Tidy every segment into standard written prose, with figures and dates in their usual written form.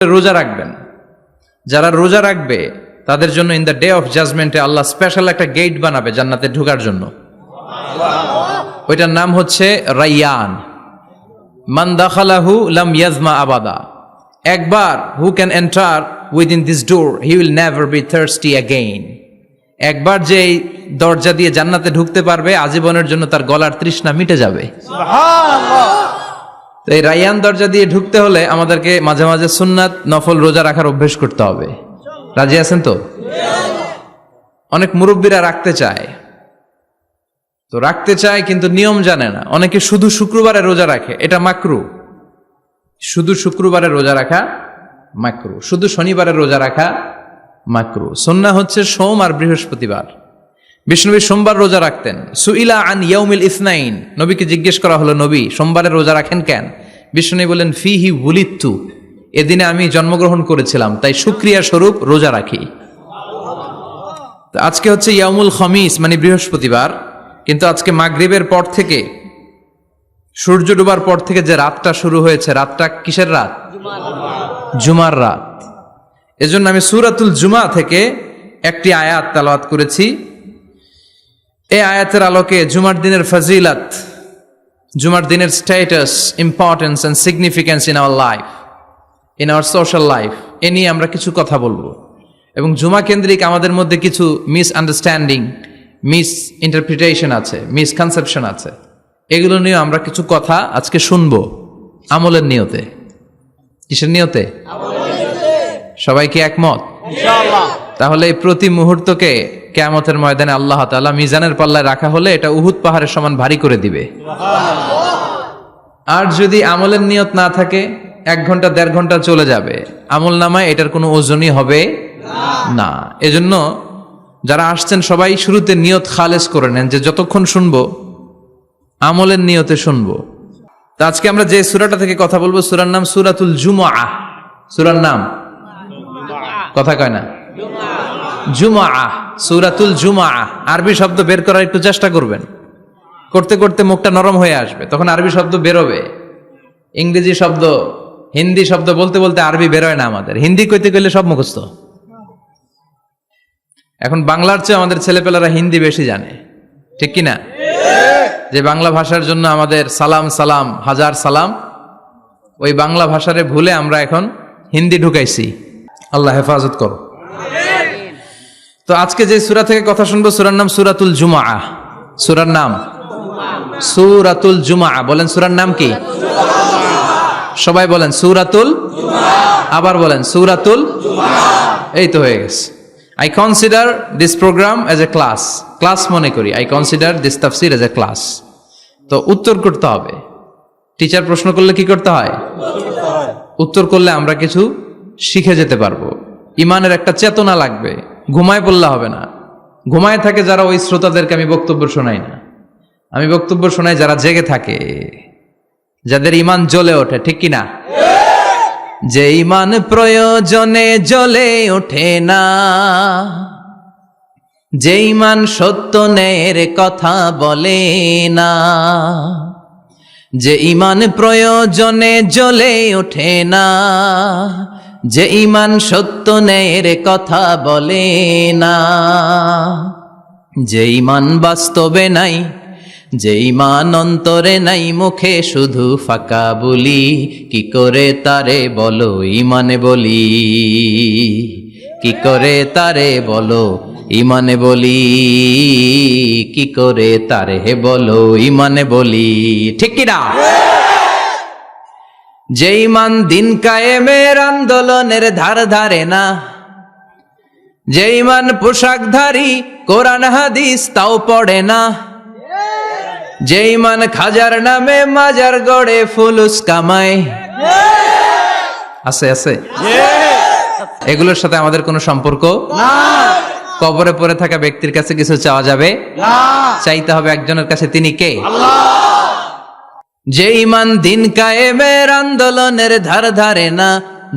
রোজা রাখবেন। যারা রোজা রাখবে তাদের জন্য ইন দ্য ডে অফ জাজমেন্টে আল্লাহ স্পেশাল একটা গেট বানাবে জান্নাতে ঢোকার জন্য। ওইটার নাম হচ্ছে রাইয়ান। মান দাখালাহু লাম ইয়াজমা আবাদা। একবার who can enter within this door he will never be thirsty again. একবার যে এই দরজা দিয়ে জান্নাতে ঢুকতে পারবে আজীবনের জন্য তার গলার তৃষ্ণা মিটে যাবে। তো এই রাইয়ান দরজা দিয়ে ঢুকতে হলে আমাদেরকে মাঝে মাঝে সুন্নাত নফল রোজা রাখার অভ্যেস করতে হবে। রাজি আছেন তো? অনেক মুরব্বীরা রাখতে চায়, তো রাখতে চায় কিন্তু নিয়ম জানে না। অনেকে শুধু শুক্রবারে রোজা রাখে, এটা মাকরু। শুধু শুক্রবারে রোজা রাখা মাকরু, শুধু শনিবারে রোজা রাখা মাকরু। সুন্নাহ হচ্ছে সোম আর বৃহস্পতিবার। বিষ্ণুনবী সোমবার রোজা রাখতেন। সুইলা আন ইয়াউমিল ইসনাইন, নবীকে জিজ্ঞেস করা হলো, নবী সোমবারে রোজা রাখেন কেন? বিষ্ণুনবী বলেন, ফিহি বুলিত্তু, এদিনে আমি জন্মগ্রহণ করেছিলাম, তাই শুকরিয়া স্বরূপ রোজা রাখি। তো আজকে হচ্ছে ইয়াউমুল খমিস মানে বৃহস্পতিবার, কিন্তু আজকে মাগরিবের পর থেকে সূর্য ডোবার পর থেকে যে রাতটা শুরু হয়েছে, রাতটা কিসের রাত? জুমার রাত। এজন্য আমি সূরাতুল জুমা থেকে একটি আয়াত তেলাওয়াত করেছি। এই আয়াতের আলোকে জুমার দিনের ফজিলত, জুমার দিনের status, importance and significance in our life, in our social life, এ নিয়ে আমরা কিছু কথা বলবো। এবং জুমা কেন্দ্রিক আমাদের মধ্যে কিছু মিস আন্ডারস্ট্যান্ডিং, মিস ইন্টারপ্রিটেশন আছে, মিসকনসেপশন আছে। এগুলো নিয়ে আমরা কিছু কথা আজকে শুনবো আমলের নিয়তে। কিসের নিয়তে? সবাই কি একমত? তাহলে এই প্রতি মুহূর্তকে কিয়ামতের ময়দানে আল্লাহ তাআলা মিজানের পাল্লায় রাখা হলে এটা উহুদ পাহাড়ের সমান ভারী করে দিবে। আর যদি আমলের নিয়ত না থাকে, 1 ঘন্টা 1.5 ঘন্টা চলে যাবে, আমল নামায় এটার কোনো ওজনই হবে না। এজন্য যারা আসছেন সবাই শুরুতে নিয়ত খালেস করে নেন যে যতক্ষণ শুনবো আমলের নিয়তে শুনবো। তো আজকে আমরা যে সূরাটা থেকে কথা বলবো, সূরার নাম সূরাতুল জুমআহ। সূরার নাম কথা কয় না, জুমআহ, সূরাতুল জুমআহ। আরবি শব্দ বের করার একটু চেষ্টা করবেন, করতে করতে মুখটা নরম হয়ে আসবে, তখন আরবি শব্দ বেরোবে। ইংরেজি শব্দ, হিন্দি শব্দ বলতে বলতে আরবি বেরোয় না আমাদের। হিন্দি কইতে গেলে সব মুখস্থ। এখন বাংলার চেয়ে আমাদের ছেলেপেলারা হিন্দি বেশি জানে, ঠিক কিনা? যে বাংলা ভাষার জন্য আমাদের সালাম সালাম হাজার সালাম, ওই বাংলা ভাষারে ভুলে আমরা এখন হিন্দি ঢুকাইছি। আল্লাহ হেফাজত করো। তো আজকে যে সূরা থেকে কথা শুনবো, সূরার নাম সূরাতুল জুমআহ। সূরার নাম সূরাতুল জুমআহ। বলেন সূরার নাম কি? সবাই বলেন সূরাতুল জুমআহ। আবার বলেন সূরাতুল জুমআহ। এই তো হয়ে গেছে। I consider this program as a class. Class মনে করি। I consider this tafsir as a class. তো উত্তর করতে হবে। টিচার প্রশ্ন করলে কি করতে হয়? উত্তর করলে আমরা কিছু শিখে যেতে পারবো। ইমানের একটা চেতনা লাগবে। ঘুমায় পড়লে হবে না। ঘুমায় থাকে যারা, ওই শ্রোতাদেরকে আমি বক্তব্য শোনাই না। আমি বক্তব্য শোনাই যারা জেগে থাকে, যাদের ইমান জ্বলে ওঠে, ঠিক কিনা? যে ইমান প্রয়োজনে জ্বলে ওঠে না, যে ইমান সত্য ন্যায়ের কথা বলে না, যে ইমান প্রয়োজনে জ্বলে ওঠে না, যে ইমান সত্য ন্যায়ের কথা বলে না, যে ইমান বাস্তবে নাই, যে ইমান অন্তরে নাই, মুখে শুধু ফাঁকা বলি, কি করে তারে বলো ইমানে বলি, কি করে তারে বলো ইমানে বলি, কি করে তারে বলো ইমানে বলি, ঠিক কিনা? যে ইমান দিন কায়েমের আন্দোলনের ধার ধারে না, যে ইমান পোশাকধারী কোরআন হাদিস তাও পড়ে না, যে ইমান খাজার নামে মাজার গড়ে ফুলুস কামায়, আছে আছে, এগুলোর সাথে আমাদের কোনো সম্পর্ক না। কবরে পড়ে থাকা ব্যক্তির কাছে কিছু চাওয়া যাবে না, চাইতে হবে একজনের কাছে, তিনি কে? আল্লাহ। যে ইমান দিন কায়েমের আন্দোলনের ধার ধারে না,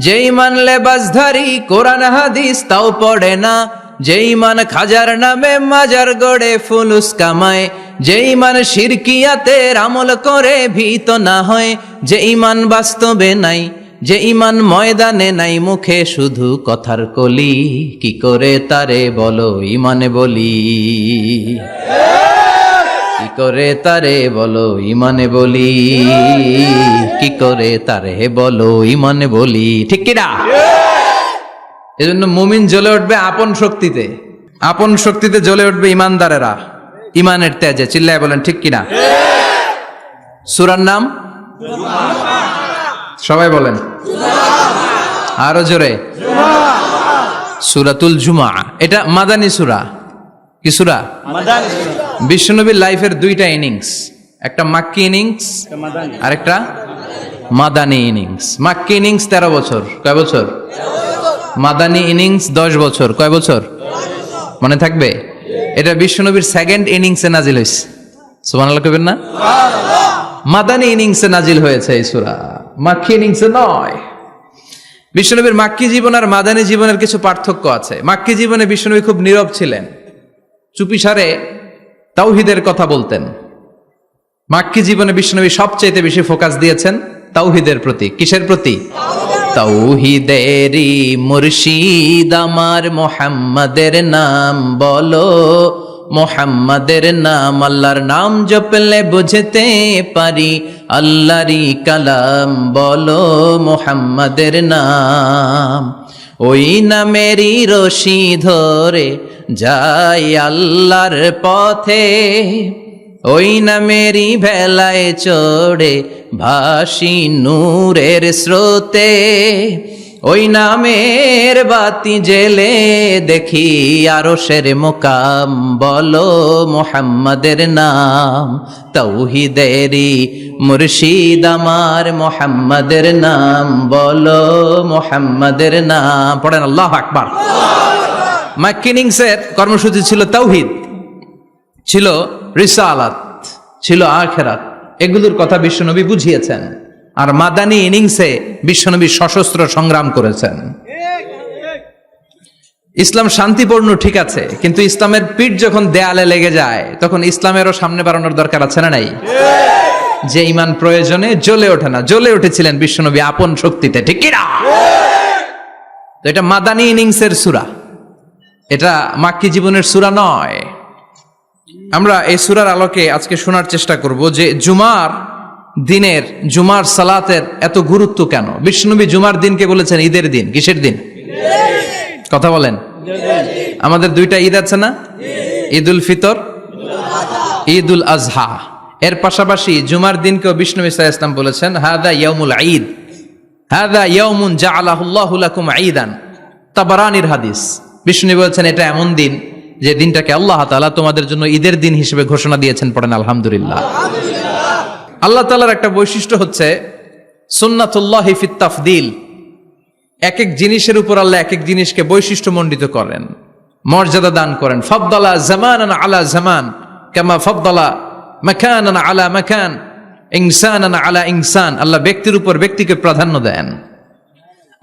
যে ইমান লেবাসধারী কোরআন হাদিস তাও পড়ে না, যে ইমান খাজার নামে মাজার গড়ে ফুলুস কামায়, যে ইমান শিরকিয়াতের আমল করে ভীত না হয়, যে ইমান বাস্তবে নাই, যে ইমান ময়দানে নাই মুখে শুধু কথার কলি, কি করে তারে বলো ইমানে বলি, কি করে তারে বলো ইমানে বলি, কি করে তারে বলো ইমানে বলি, ঠিক কিনা? এজন্য মুমিন জ্বলে উঠবে আপন শক্তিতে, আপন শক্তিতে জ্বলে উঠবে ইমানদারেরা ইমানের তেজে। চিল্লায় বলেন ঠিক কিনা? সূরার নাম সবাই বলেন আরো জোরে, সূরাতুল জুমআ। এটা মাদানী সূরা। কি সূরা? মাদানী সূরা। বিশ্বনবীর লাইফের দুইটা ইনিংস, একটা মাক্কি ইনিংস আর একটা মাদানী ইনিংস। মাক্কি ইনিংস 13 বছর, কয় বছর? মাদানী ইনিংস 10 বছর, কয় বছর? মনে থাকবে? এটা বিশ্বনবীর সেকেন্ড ইনিংসে নাজিল হয়েছে। সুবহানাল্লাহ কইবেন না? মাদানী ইনিংসে নাজিল হয়েছে এই সূরা, মাক্কি ইনিংসে নয়। বিশ্বনবীর মাক্কি জীবন আর মাদানী জীবনের কিছু পার্থক্য আছে। মাক্কি জীবনে বিশ্বনবী খুব নীরব ছিলেন, চুপিসারে তাওহীদের কথা বলতেন। মাক্কি জীবনে বিশ্বনবী সবচেয়ে বেশি ফোকাস দিয়েছেন তাওহীদের প্রতি। কিসের প্রতি? তাওহীদেরই মুর্শিদ আমার মুহাম্মাদের নাম বলো, মুহাম্মাদের নাম, আল্লাহর নাম জপলে বুঝতে পারি আল্লাহরই কালাম বলো, মুহাম্মাদের নাম। ওই নামেরই রশি ধরে যাই আল্লাহর পথে, ওই নামেরই ভেলায় চড়ে ভাসি নূরের স্রোতে, ওই নামের বাতি জেলে দেখি আরশের মুকাম বলো, মুহাম্মাদের নাম। তাওহীদেরই মুর্শিদ আমার মুহাম্মাদের নাম বলো, মুহাম্মাদের নাম। পড়েন আল্লাহু আকবার। মাক্কি ইনিংসের কর্মসূচি ছিল তাওহীদ, ছিল রিসালাত, ছিল আখিরাত, এগুলোর কথা বিশ্বনবী বুঝিয়েছেন। আর মাদানী ইনিংসে বিশ্বনবী সশস্ত্র সংগ্রাম করেছেন। ইসলাম শান্তিপূর্ণ ঠিক আছে, কিন্তু ইসলামের পিঠ যখন দেয়ালে লেগে যায় তখন ইসলামেরও সামনে বাড়ানোর দরকার আছে না নাই? যে ইমান প্রয়োজনে জ্বলে ওঠে না, জ্বলে উঠেছিলেন বিশ্বনবী আপন শক্তিতে, ঠিক কি না? তো এটা মাদানী ইনিংসের সূরা, এটা মাক্কি জীবনের সূরা নয়। আমরা এই সূরার আলোকে আজকে শোনার চেষ্টা করব যে জুমার দিনের, জুমার সালাতের এত গুরুত্ব কেন। বিশ্বনবী জুমার দিনকে বলেছেন ঈদের দিন। কিসের দিন? কথা বলেন। আমাদের দুইটা ঈদ আছে না? ঈদুল ফিতর, ঈদুল আজহা। এর পাশাপাশি জুমার দিনকেও বিশ্বনবী সাল্লাল্লাহু আলাইহি ওয়াসাল্লাম বলেছেন হাদা ইয়াউমুল ঈদ, হাদা ইয়াউমুন জাআলাহুল্লাহু লাকুম ঈদান। তাবারানির হাদিস। বিশ্বনবী বলেছেন এটা এমন দিন যে দিনটাকে আল্লাহ তাআলা তোমাদের জন্য ঈদের দিন হিসেবে ঘোষণা দিয়েছেন। পড়েন আলহামদুলিল্লাহ। আল্লাহ তাআলার একটা বৈশিষ্ট্য হচ্ছে সুন্নাতুল্লাহি ফিত তাফদিল। এক এক জিনিসের উপর আল্লাহ এক এক জিনিসকে বৈশিষ্ট্যমণ্ডিত করেন, মর্যাদা দান করেন। ফাদ্দালা জামানান আলা জামান কামা ফাদ্দালা মাকানান আলা মাকান, ইনসানান আলা ইনসান। আল্লাহ ব্যক্তির উপর ব্যক্তিকে প্রাধান্য দেন,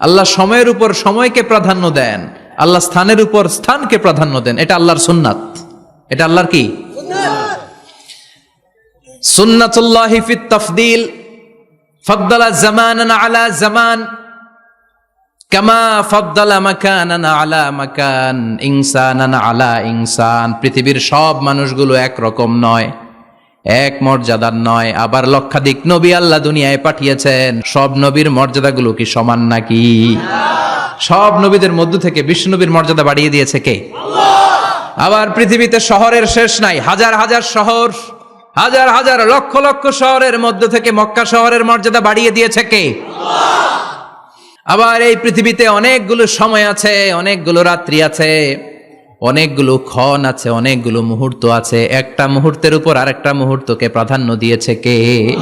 আল্লাহ সময়ের উপর সময়কে প্রাধান্য দেন, আল্লাহ স্থানের উপর স্থানকে প্রাধান্য দেন। এটা আল্লাহর সুন্নাত। এটা আল্লাহর কি? সুন্নাতুল্লাহি ফিত তাফদিল। ফাদ্দালা জামানান আলা জামান কামা ফাদ্দালা মাকানান আলা মাকান, ইনসানান আলা ইনসান। পৃথিবীর সব মানুষগুলো এক রকম নয়, এক মর্যাদার নয়। আবার লক্ষাধিক নবী আল্লাহ দুনিয়ায় পাঠিয়েছেন, সব নবীর মর্যাদাগুলো কি সমান নাকি? সব নবীদের মধ্য থেকে বিশ্বনবীর মর্যাদা বাড়িয়ে দিয়েছে কে? আল্লাহ। আবার পৃথিবীতে শহরের শেষ নাই, হাজার হাজার শহর, হাজার হাজার লক্ষ লক্ষ শহরের মধ্য থেকে মক্কা শহরের মর্যাদা বাড়িয়ে দিয়েছে কে? আল্লাহ। আবার এই পৃথিবীতে অনেকগুলো সময় আছে, অনেকগুলো রাত্রি আছে, অনেকগুলো ক্ষণ আছে, অনেকগুলো মুহূর্ত আছে। একটা মুহূর্তের উপর আরেকটা মুহূর্তকে প্রাধান্য দিয়েছে কে?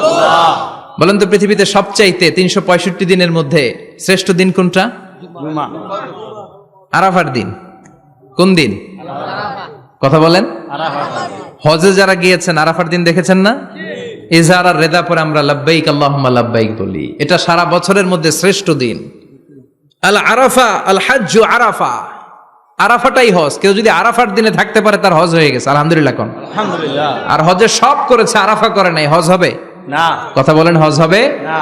আল্লাহ। বলেন তো পৃথিবীতে সবচাইতে 365 দিনের মধ্যে শ্রেষ্ঠ দিন কোনটা? জুমা। আরাফার দিন। কোন দিন? কথা বলেন। হজে যারা গিয়েছেন আরাফার দিন দেখেছেন না? ইজহার আর রেদা পরে আমরা লাব্বাইক আল্লাহুম্মা লাব্বাইক বলি। এটা সারা বছরের মধ্যে শ্রেষ্ঠ দিন। আল আরাফা আল হাজ্জু আরাফা। আরাফাটাই হজ। কেউ যদি আরাফার দিনে থাকতে পারে তার হজ হয়ে গেছে। আলহামদুলিল্লাহ কোন? আলহামদুলিল্লাহ। আর হজে সব করেছে, আরাফা করে নাই, হজ হবে না? কথা বলেন, হজ হবে না?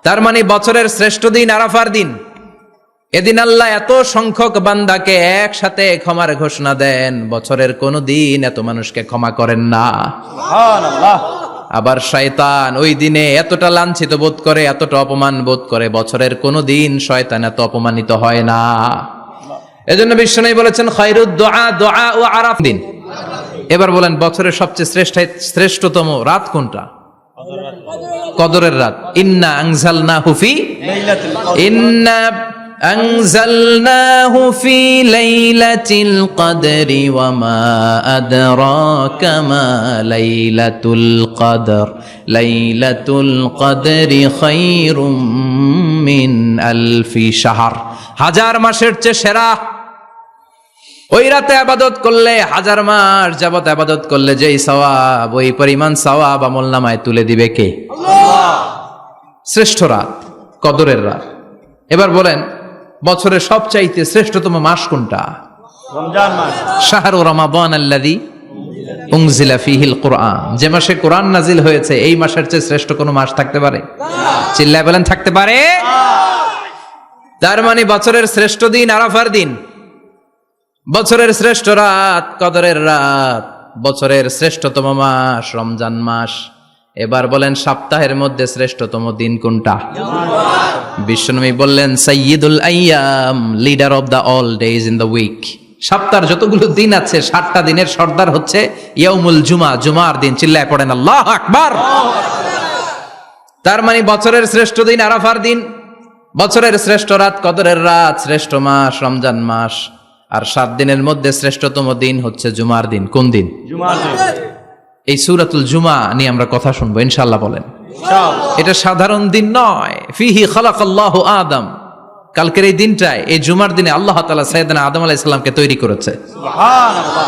তার মানে বছরের শ্রেষ্ঠ দিন আরাফার দিন। এদিন আল্লাহ এত সংখ্যক বান্দাকে একসাথে ক্ষমার ঘোষণা দেন, বছরের কোন দিন এত মানুষকে ক্ষমা করেন না। সুবহানাল্লাহ। আবার শয়তান ওই দিনে এতটা লাঞ্ছিত বোধ করে, এতটা অপমান বোধ করে, বছরের কোন দিন শয়তান এত অপমানিত হয় না। এজন্য বিশ্বনবী বলেছেন খায়রুদ দুআ দুআ ও আরাফ দিন। এবার বলেন বছরের সবচেয়ে শ্রেষ্ঠতম রাত কোনটা? কদরের রাত। ইন্না আনজালনাহু ফি লাইলাতুল কদর। ইন্না আনজালনাহু ফি লাইলাতিল কদরি ওয়া মা আদরাকা মা লাইলাতুল কদর লাইলাতুল কদরি খায়রুম মিন আলফি শাহর। হাজার মাসের চেয়ে সেরা। ওই রাতে ইবাদত করলে, হাজার মাস যাবত ইবাদত করলে যেই সওয়াব, ওই পরিমাণ সওয়াব আমলনামায় তুলে দিবে কে? আল্লাহ। শ্রেষ্ঠ রাত কদরের রাত। এবার বলেন বছরের সবচাইতে শ্রেষ্ঠতম মাস কোনটা? রমজান মাস। শাহরু রমাদান আল্লাযী উনজিলা ফীহিল কুরআন। যে মাসে কোরআন নাজিল হয়েছে, এই মাসের চেয়ে শ্রেষ্ঠ কোনো মাস থাকতে পারে? চিল্লায় বলেন থাকতে পারে? তার মানে বছরের শ্রেষ্ঠ দিন আরাফার দিন, বছরের শ্রেষ্ঠ রাত কদরের রাত, বছরের শ্রেষ্ঠতম মাস রমজান মাস। এবার বলেন সপ্তাহের মধ্যে শ্রেষ্ঠতম দিন কোনটা? বিশ্বনবী বললেন সাইয়্যিদুল আইয়াম, leader of the all days in the week. সপ্তাহের যতগুলো দিন আছে 7টা দিনের সর্দার হচ্ছে ইয়াউমুল জুমা, জুমার দিন। চিল্লায় পড়েন আল্লাহু আকবার। তার মানে বছরের শ্রেষ্ঠ দিন আরাফার দিন, বছরের শ্রেষ্ঠ রাত কদরের রাত, শ্রেষ্ঠ মাস রমজান মাস। আর 7 দিনের মধ্যে শ্রেষ্ঠতম দিন হচ্ছে জুমার দিন। কোন দিন? জুমার দিন। এই সূরাতুল জুমা নিয়ে আমরা কথা শুনবো ইনশাআল্লাহ। বলেন ইনশাআল্লাহ। এটা সাধারণ দিন নয়। ফিহি খালাকাল্লাহু আদম। কালকের এই দিনটায়, এই জুমার দিনে আল্লাহ তাআলা সাইয়েদনা আদম আলাইহিস সালামকে তৈরি করেছে। সুবহানাল্লাহ।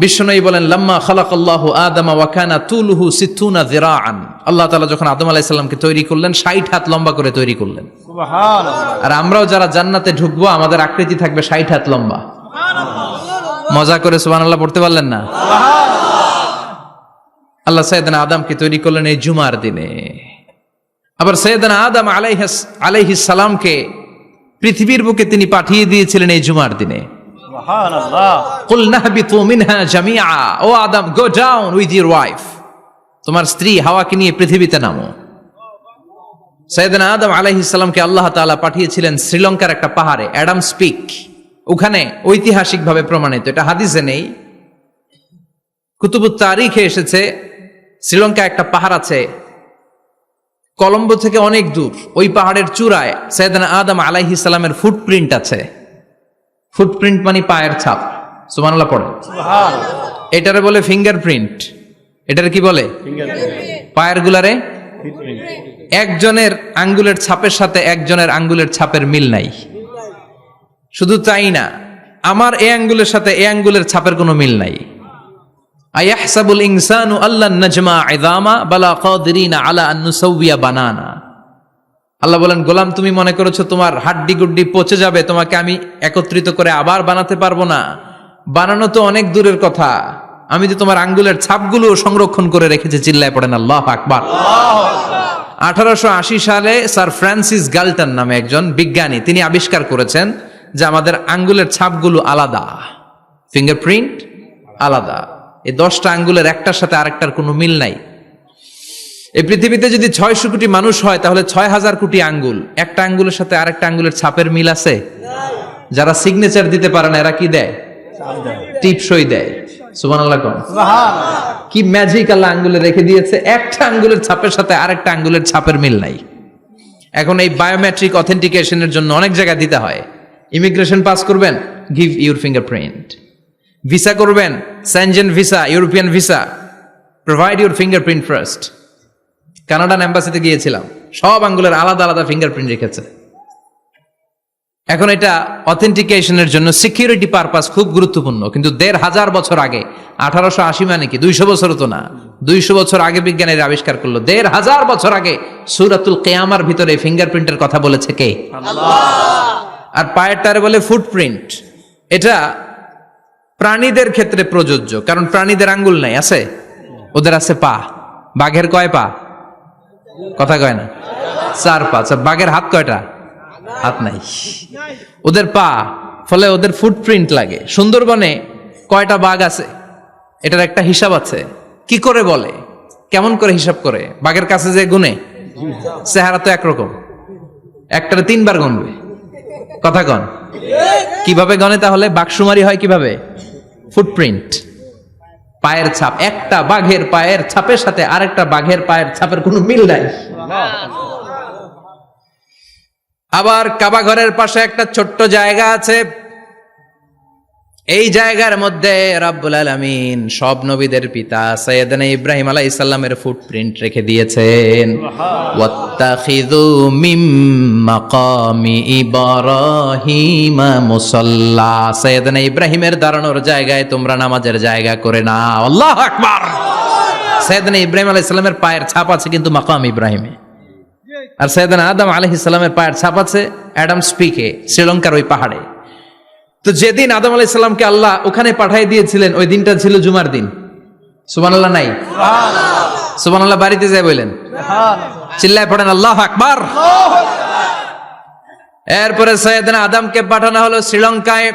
বিশ্বনবী বলেন লাম্মা খালাকাল্লাহু আদম ওয়া কানা তুলুহু 60 যিরাআন। আল্লাহ তাআলা যখন আদম আলাইহিস সালামকে তৈরি করলেন 60 হাত লম্বা করে তৈরি করলেন। সুবহানাল্লাহ। আর আমরাও যারা জান্নাতে ঢুকবো আমাদের আকৃতি থাকবে 60 হাত লম্বা। মজা করে সুবহানাল্লাহ পড়তে পারলেন না? আল্লাহ সাইয়েদনা আদমকে তৈরি করলেন এই জুমার দিনে। আবার সাইয়েদনা আদম আলাইহিস সালামকে পৃথিবীর বুকে তিনি পাঠিয়ে দিয়েছিলেন এই জুমার দিনে। সুবহানাল্লাহ। কুল নাহবিতু মিনহা জামিআ, ও আদম go down with your wife, তোমার স্ত্রী হাওয়াকে নিয়ে পৃথিবীতে নামো। সাইয়েদনা আদম আলাইহিস সালামকে আল্লাহ তাআলা পাঠিয়েছিলেন শ্রীলঙ্কার একটা পাহাড়ে, অ্যাডামস পিক। ওখানে ঐতিহাসিকভাবে প্রমাণিত, এটা হাদিসে নেই, কুতুবুত তারিখে এসেছে। শ্রীলঙ্কা একটা পাহাড় আছে, কলম্বো থেকে অনেক দূর। ওই পাহাড়ের চূড়ায় সাইয়েদনা আদম আলাইহিস সালামের ফুটপ্রিন্ট আছে। ফুটপ্রিন্ট মানে পায়ের ছাপ। সুবহানাল্লাহ পড়েন। সুবহানাল্লাহ। এটারে বলে ফিঙ্গারপ্রিন্ট। এটারে কি বলে? পায়ের গুলারে একজনের আঙ্গুলের ছাপের সাথে একজনের আঙ্গুলের ছাপের মিল নাই। শুধু তাই না, আমার এই আঙ্গুলের সাথে এই আঙ্গুলের ছাপের কোনো মিল নাই। আয়াহসাবুল ইনসানু আল্লান নাজমা ইযামা বালা কাদিরিনা আলা আন নুসাউবিয়া বানানা। আল্লাহ বলেন গোলাম তুমি মনে করেছো তোমার হাড্ডি গুড্ডি পচে যাবে, তোমাকে আমি একত্রিত করে আবার বানাতে পারবো না? বানানো তো অনেক দূরের কথা, আমি তো তোমার আঙ্গুলের ছাপগুলো সংরক্ষণ করে রেখেছি। চিল্লায় পড়েন আল্লাহু আকবার। 1880 সালে স্যার ফ্রান্সিস গাল্টন নামে একজন বিজ্ঞানী, তিনি আবিষ্কার করেছেন যে আমাদের আঙ্গুলের ছাপগুলো আলাদা, ফিঙ্গারপ্রিন্ট আলাদা। এই 10টা আঙ্গুলের একটার সাথে আরেকটার কোনো মিল নাই। এই পৃথিবীতে যদি 600 কোটি মানুষ হয় তাহলে 6000 কোটি আঙ্গুল, একটা আঙ্গুলের সাথে আরেকটা আঙ্গুলের ছাপের মিল আছে? যারা সিগনেচার দিতে পারে না এরা কি দেয়? টিপসই দেয়। সুবহানাল্লাহ কোন কি ম্যাজিক আল্লাহ আঙ্গুলে রেখে দিয়েছে, একটা আঙ্গুলের ছাপের সাথে আরেকটা আঙ্গুলের ছাপের মিল নাই। এখন এই বায়োমেট্রিক অথেন্টিকেশনের জন্য অনেক জায়গায় দিতে হয়। ইমিগ্রেশন পাস করবেন, গিভ ইউর ফিঙ্গারপ্রিন্ট। ভিসা করবেন, Schengen visa, European visa, provide your fingerprint first. Canadian এম্বাসিতে গিয়েছিলাম, সব আঙ্গুলের আলাদা আলাদা ফিঙ্গারপ্রিন্ট রেখেছে। এখন এটা অথেন্টিকেশনের জন্য সিকিউরিটি পারপাস খুব গুরুত্বপূর্ণ। কিন্তু 1500 বছর আগে, 1880 মানে কি 200 বছর তো না, 200 বছর আগে বিজ্ঞানীরা আবিষ্কার করলো। 1500 বছর আগে সূরাতুল কিয়ামার ভিতরে ফিঙ্গারপ্রিন্টের কথা বলেছে কে? আল্লাহ। আর পায়েরটারে বলে ফুটপ্রিন্ট। এটা প্রাণীদের ক্ষেত্রে প্রযোজ্য, কারণ প্রাণীদের আঙ্গুল নাই, আছে? ওদের আছে পা। বাঘের কয় পা? কথা কয় না। 4 পা। আচ্ছা, বাঘের হাত কয়টা? হাত নাই। ওদের পা, ফলে ওদের ফুটপ্রিন্ট লাগে। সুন্দরবনে কয়টা বাঘ আছে এটার একটা হিসাব আছে। কি করে বলে, কেমন করে হিসাব করে? বাঘের কাছে যে গুনে, চেহারা তো একরকম, একটারে 3 বার গুনবে। কথা কন, কিভাবে গনে তাহলে? বাঘসুমারি হয় কিভাবে? ফুটপ্রিন্ট, পায়ের ছাপ। একটা বাঘের পায়ের ছাপের সাথে আরেকটা বাঘের পায়ের ছাপের কোনো মিল নাই। আবার কাবা ঘরের পাশে একটা ছোট্ট জায়গা আছে, এই জায়গার মধ্যে রাব্বুল আলামিন সব নবীদের পিতা সাইয়েদনা ইব্রাহিম আলাইহিস সালামের ফুটপ্রিন্ট রেখে দিয়েছেন। ওয়াত্তাখিযু মিম মাকামি ইব্রাহিম মুসাল্লা, সাইয়েদনা ইব্রাহিমের দাঁড়ানোর জায়গায় তোমরা নামাজের জায়গা করে নাও। আল্লাহু আকবার। সাইয়েদনা ইব্রাহিম আলাইহিস সালামের পায়ের ছাপ আছে কিন্তু মাকাম ইব্রাহিমে, আর সাইয়েদনা আদম আলাইহিস সালামের পায়ের ছাপ আছে অ্যাডামস পিকে, শ্রীলঙ্কার ওই পাহাড়ে। তো যেদিন আদম আলাইহিস সালামকে আল্লাহ ওখানে পাঠিয়ে দিয়েছিলেন, ওই দিনটা ছিল জুমার দিন। সুবহানাল্লাহ নাই? সুবহানাল্লাহ বাড়িতে যায় বলেন, চিল্লায় পড়েন আল্লাহু আকবার। এরপরে সাইয়েদনা আদমকে পাঠানো হলো শ্রীলঙ্কায়,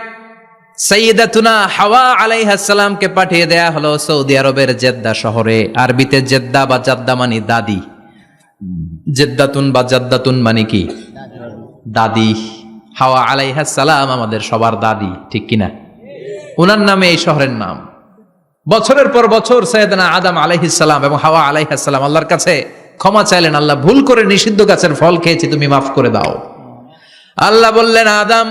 সাইয়্যিদাতুনা হাওয়া আলাইহিস সালামকে পাঠিয়ে দেয়া হলো সৌদি আরবের জেদ্দা শহরে। আরবিতে জেদ্দা বা জাদ্দা মানে দাদি, জেদ্দাতুন বা জাদ্দাতুন মানে কি? দাদি। হাওয়া আলাইহিস সালাম আমাদের সবার দাদি, ঠিক কিনা? ওনার নামে এই শহরের নাম। বছরের পর বছর সাইয়েদনা আদম আলাইহিস সালাম এবং হাওয়া আলাইহিস সালাম আল্লাহর কাছে ক্ষমা চাইলেন, আল্লাহ ভুল করে নিষিদ্ধ গাছের ফল খেয়েছি, তুমি মাফ করে দাও। আল্লাহ বললেন, আদম